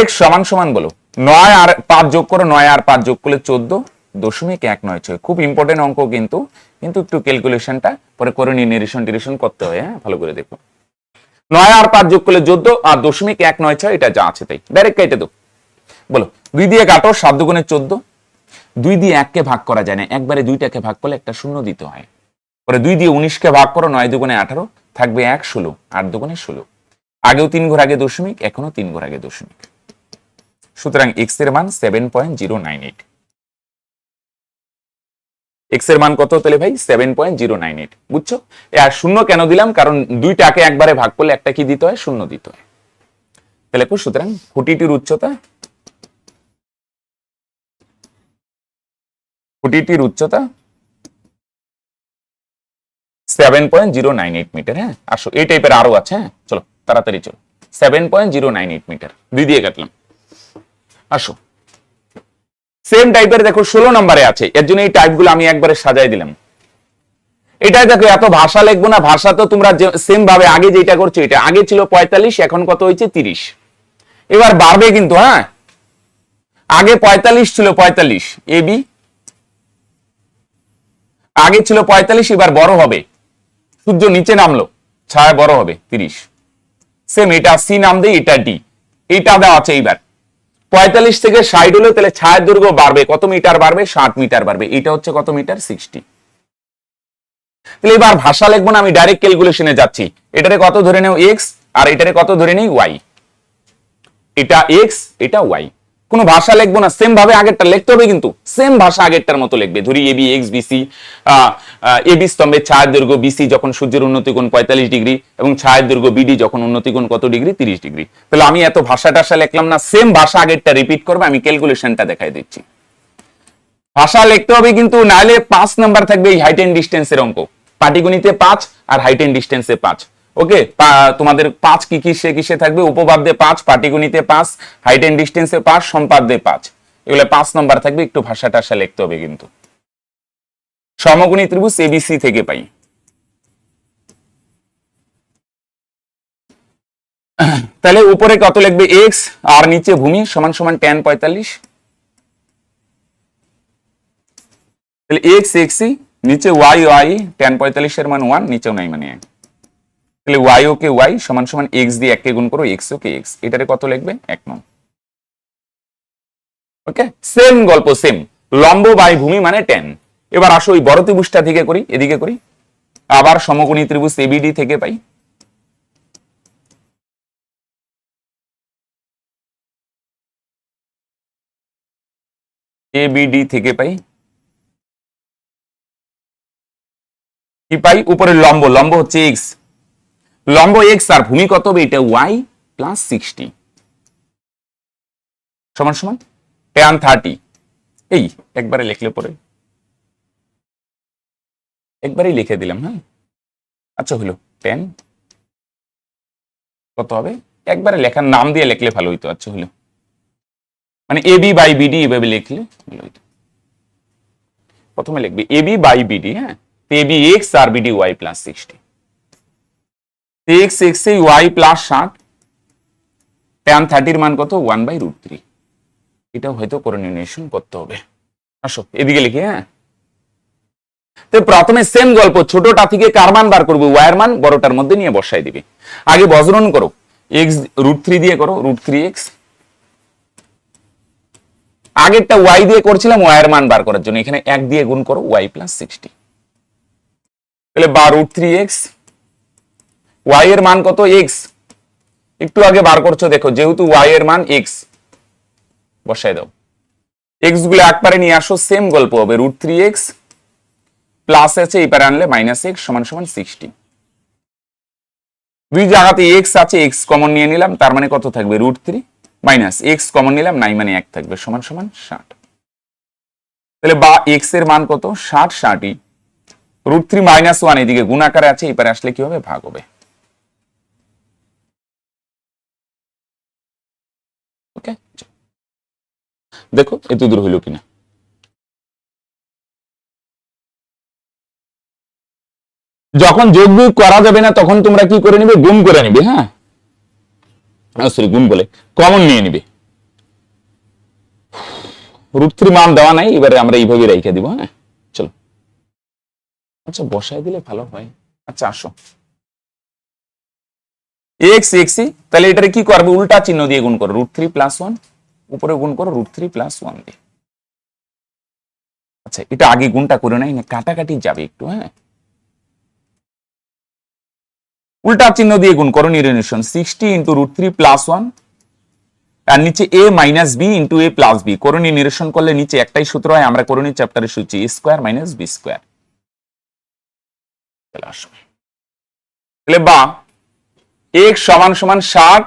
x সমান সমান বলো 9 আর 5 যোগ করো, 9 আর 5 যোগ করলে 14.196, খুব ইম্পর্টেন্ট অঙ্ক কিন্তু, কিন্তু একটু ক্যালকুলেশনটা পরে করণীয় নিরসন টিরসন করতে হয়, হ্যাঁ ভালো করে দেখো, 9 আর 5 যোগ করলে 14 আর 0.196, এটা যা আছে তাই ডাইরেক্ট কেটে দাও, বলো 2 দিয়ে কাটো, 7 2 14, 2 দিয়ে 1 কে ভাগ করা যায় না, একবারে 2টাকে ভাগ করলে একটা শূন্য দিতে হয়, পরে 2 দিয়ে 19 কে ভাগ করো, 9 2 18, থাকবে 1 16, 8 2 16, আগেও 3 ঘর আগে দশমিক, এখনো 3 ঘর আগে দশমিক, সুতরাং x এর মান 7.098, x এর মান কত তাহলে ভাই 7.098, বুঝছো? আর শূন্য কেন দিলাম, কারণ দুইটাকে একবারে ভাগ করলে একটা কি দিতে হয়, শূন্য দিতে হয়, তাহলে সুতরাং খুঁটিটির উচ্চতা 7.098 মিটার, হ্যাঁ আসো এই টাইপের আরো আছে, হ্যাঁ চলো তাড়াতাড়ি চলো, 7.098 মিটার, 2 দিয়ে কাটলাম, আসো সেম টাইপের দেখো 16 নম্বরে আছে, এর জন্য এই টাইপগুলো আমি একবারে সাজাই দিলাম, এটাই দেখো এত ভাষা লিখবো না, ভাষা তো তোমরা সেম ভাবে আগে যেটা করছো, এটা আগে ছিল 45, এখন কত হয়েছে 30, এবার বাড়বে কিন্তু, হ্যাঁ আগে 45 ছিল, 45 এবি আগে ছিল 45, এবার বড় হবে, সূর্য নিচে নামলো, ছায়া বড় হবে 30, সেম এটা সি নাম দেই, এটা ডি, এইটা দেওয়া আছে, এইবার 45 থেকে 60 হলো, তাহলে ছায়ার দৈর্ঘ্য বাড়বে, কত মিটার বাড়বে, 60 মিটার বাড়বে, এটা হচ্ছে কত মিটার, 60, তাহলে এবার ভাষা লিখবো না, আমি ডাইরেক্ট ক্যালকুলেশনে যাচ্ছি, এটারে কত ধরে নেও x, আর এটারে কত ধরে নেই y, এটা x এটা y, কোনো ভাষা লিখবো না, সেম ভাবে আগেরটা লিখতে হবে, কিন্তু সেম ভাষা আগেরটার মতো লিখবে, ধরি এবি এক্স বিসি, এবি স্তম্ভের ছায়ার দৈর্ঘ্য বিসি যখন সূর্যের উন্নতি কোণ 45 ডিগ্রি, এবং ছায়ার দৈর্ঘ্য বিডি যখন উন্নতি কোণ কত ডিগ্রি, 30 ডিগ্রি, তাহলে আমি এত ভাষা টাষা লিখলাম না, সেম ভাষা আগেরটা রিপিট করবে, আমি ক্যালকুলেশনটা দেখাই দিচ্ছি, ভাষা লিখতে হবে কিন্তু, নাহলে 5 নাম্বার থাকবে এই হাইট এন্ড ডিস্টেন্সের অঙ্ক, পাটিগণিতে 5 আর হাইট এন্ড ডিস্টেন্সে 5, ওকে তোমাদের 5 কি কিসে কিসে থাকবে, উপপাদ্যে 5, পাটিগণিতে 5, হাইট এন্ড ডিস্টেন্সে 5, সম্পাদ্যে 5, এগুলো 5 নাম্বার থাকবে, একটু ভাষা টাষা লিখতে হবে কিন্তু, সমকোণী ত্রিভুজ এবিসি থেকে পাই, তাহলে উপরে কত লিখবে x, আর নিচে ভূমি সমান সমান tan 45, তাহলে এক্স এক্সই, নিচে ওয়াই ওয়াই, tan 45 এর মান 1, নিচেও নাই মানে 1। তাহলে ওয়াই ওকে ওয়াই সমান সমান এক্স দিয়ে 1 কে গুণ করো, এক্স ওকে এক্স, এটারে কত লিখবে 1 নং। ওকে, সেম গল্প সেম, লম্ব বাই ভূমি মানে tan। এবার আসো ওই বড় ত্রিভুজটা থেকে করি, এদিকে করি, আবার সমকোণী ত্রিভুজ এবিডি থেকে পাই। এবিডি থেকে পাই কি পাই, উপরের লম্ব, লম্ব হচ্ছে এক্স, লম্ব এক্স আর ভূমি কত হবে, এটা ওয়াই প্লাস 60 সমান সমান tan 30। এই একবারে লিখলে পরে, একবারেই লিখে দিলাম। হ্যাঁ, আচ্ছা হলো tan কত হবে, একবারে লেখার নাম দিয়ে লিখলে ভালো হইতো। আচ্ছা হলো মানে এবি বাই বিডি, এভাবে লিখলে ভালো হইতো। প্রথমে লিখবি এবি বাই বিডি। হ্যাঁ, এবি এক্স আর BD y plus 60, x x এই ওয়াই প্লাস 60, tan 30 এর মান কত 1/√3। এটাও হয়তো করে নির্ণয় করতে হবে। আসো এদিকে লিখি। হ্যাঁ, তো প্রথমে সেম গল্প, ছোটটা থেকে কার মান বার করবো, ওয়াই এর মান বড়টার মধ্যে নিয়ে বসাই দিবে। আগে বজ্রন করো, এক্স √3 দিয়ে করো, √3x। আগেরটা ওয়াই দিয়ে করছিলাম ওয়াই এর মান বার করার জন্য, এখানে 1 দিয়ে গুণ করো, ওয়াই প্লাস 60। তাহলে বা √3x, ওয়াই এর মান কত এক্স, একটু আগে বার করছো দেখো, যেহেতু ওয়াই এর মান এক্স বসাই দাও, এক্স গুলো একবারে নিয়ে আসো, সেম গল্প হবে, √3x প্লাস আছে এই পারে আনলে -x সমান সমান 60। দুই জায়গাতে এক্স আছে, এক্স কমন নিয়ে নিলাম, তার মানে কত থাকবে √3 মাইনাস এক্স কমন নিলাম, নাই মানে 1 থাকবে, সমান সমান 60। তাহলে বা এক্স এর মান কত 60, 60ই √3 -1 এদিকে গুণ আকারে আছে, এই পারে আসলে কি হবে, ভাগ হবে। ওকে, দেখো এত দূর হইল কিনা। যখন যোগ বিয়োগ করা যাবে না তখন তোমরা কি করে নিবে, গুণ করে নিবে। হ্যাঁ, সরি গুণ বলে কমন নিয়ে নিবে। √3 মান দেওয়া নাই, এবারে আমরা এইভাবে রেখে দিব। হ্যাঁ চলো, আচ্ছা বসাই দিলে ভালো হয়। আচ্ছা আসো, এক্স এক্সই, তাহলে এটারে কি করবে, উল্টা চিহ্ন দিয়ে গুণ করো, √3 + 1, উপরে গুণ করো √3 + 1 দিয়ে। আচ্ছা এটা আগে গুণটা করে নাই, না কাটাকাটি যাবে একটু। হ্যাঁ, উল্টা চিহ্ন দিয়ে গুণ করো, নির্ণয় 60 × √3 + 1, আর নিচে a - b × a + b, করণী নিরসন করলে নিচে একটাই সূত্র হয়, আমরা করণী চ্যাপ্টারে সূচি a² - b²। তাহলে আসো, তাহলে বা x সমান সমান 60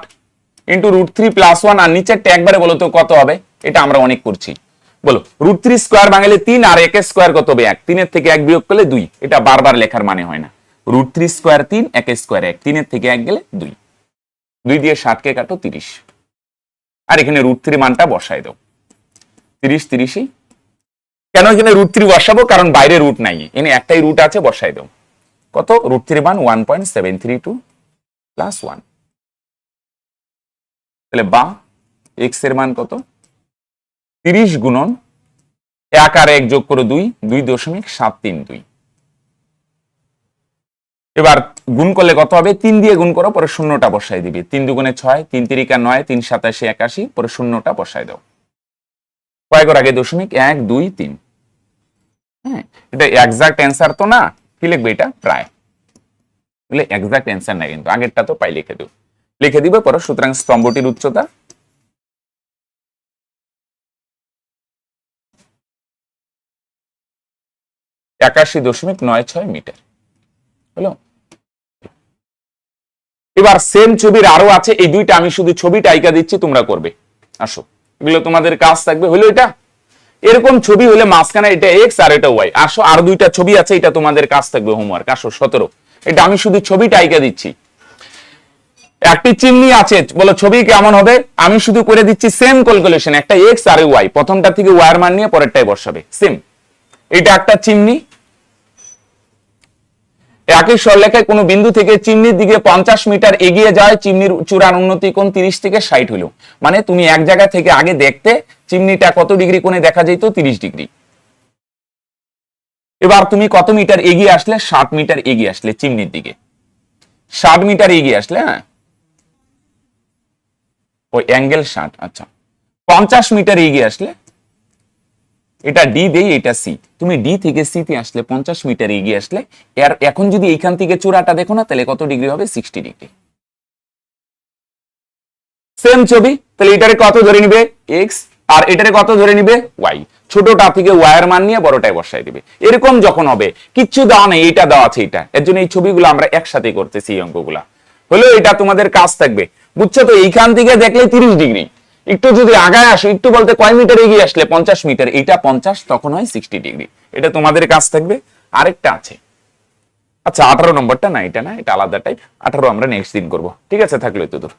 × √3 + 1, আর নিচেরটা একবারে বলো তো কত হবে, এটা আমরা অনেক করছি, বলো √3 স্কয়ার ভাঙলে 3, আর 1 স্কয়ার কত হবে 1, 3 এর থেকে 1 বিয়োগ করলে 2, এটা বারবার লেখার মানে হয় না। √3 স্কয়ার 3, 1 স্কয়ার 1, 3 এর থেকে 1 গেলে 2, 2 দিয়ে 60 কে কাটো 30, আর এখানে √3 মানটা বসাই দাও, 30 30ই। কেন এখানে √3 বসাবো, কারণ বাইরে রুট নাই, এখানে একটাই রুট আছে, বসাই দাও। কত √3 মান 1.732 + 1। তাহলে বা x এর মান কত 30 গুণন 1 আর 1 যোগ করো 2, 2.732। এবার গুণ করলে কত হবে, 3 দিয়ে গুণ করো, পরে শূন্যটা বসাই দিবে, 3 দুগুণে 6, 3 তিরিকা 9, 3 27 81, পরে শূন্যটা বসাই দাও। কয়েকর আগে 0.1 2 3। হ্যাঁ, এটা এক্সাক্ট অ্যান্সার তো না, কি লিখবে এটা প্রায়, বলে এক্সাক্ট অ্যান্সার না, কিন্তু আগেরটা তো পাই লিখে দেব, লিখে দিবে পরে। সুতরাং স্তম্ভটির উচ্চতা 81.96 মিটার হলো। এবার সেম ছবির আরো আছে, এই দুইটা আমি শুধু ছবিটা আইকা দিচ্ছি, তোমরা করবে। আসো, এগুলো তোমাদের কাজ থাকবে, হলো এটা এরকম ছবি হলে মাঝখানে এটা এক্স আর এটা ওয়াই। আসো আর দুইটা ছবি আছে, এটা তোমাদের কাজ থাকবে হোমওয়ার্ক। আসো 17, এটা আমি শুধু ছবিটা আইকা দিচ্ছি। একটি চিমনি আছে, বলো ছবি কেমন হবে, আমি শুধু করে দিচ্ছি সেম ক্যালকুলেশন, একটা এক্স আর ওয়াই, প্রথমটা থেকে ওয়াই এর মান নিয়ে পরেরটাই বসাবে সেম। এটা একটা চিমনি, একই সরলরেখায় কোনো বিন্দু থেকে চিমনির দিকে 50 মিটার এগিয়ে যায়, চিমনির চূড়ার উন্নতি কোণ 30 থেকে 60 হলো, মানে তুমি এক জায়গা থেকে আগে দেখতে চিমনিটা কত ডিগ্রি কোণে দেখা যেত, 30 ডিগ্রি। এবার তুমি কত মিটার এগিয়ে আসলে? 60 মিটার এগিয়ে আসলে চিমনির দিকে, 60 মিটার এগিয়ে আসলে। হ্যাঁ, ওই অ্যাঙ্গেল 60। আচ্ছা, 50 মিটার এগিয়ে আসলে, এটা ডি দেই, এটা সি। তুমি ডি থেকে সি তে আসলে 50 মিটার এগিয়ে আসলে, এর এখন যদি এইখান থেকে চূড়াটা দেখো না, তাহলে কত ডিগ্রি হবে? 60 ডিগ্রি। সেম ছবি, তাহলে এটারে কত ধরে নিবে? এক্স, আর এটারে কত ধরে নিবে? ওয়াই। ছোটটা থেকে ওয়াই এর মান নিয়ে বড়টায় বসাই দিবে। এরকম যখন হবে, কিচ্ছু দেওয়া নেই, এটা দেওয়া আছে এটা, এর জন্য এই ছবিগুলো আমরা একসাথে করতেছি, এই অঙ্কগুলা হলো। এটা তোমাদের কাজ থাকবে, বুঝছো তো? এইখান থেকে দেখলে 30 ডিগ্রি, একটু যদি আগায় আসো, একটু বলতে কয় মিটার এগিয়ে আসলে? 50 মিটার, এইটা 50, তখন হয় 60 ডিগ্রি। এটা তোমাদের কাজ থাকবে। আরেকটা আছে, আচ্ছা 18 নম্বরটা না, এটা না, এটা আলাদা টাইপ। 18 আমরা নেক্সট দিন করবো, ঠিক আছে? থাকলো এত দূর।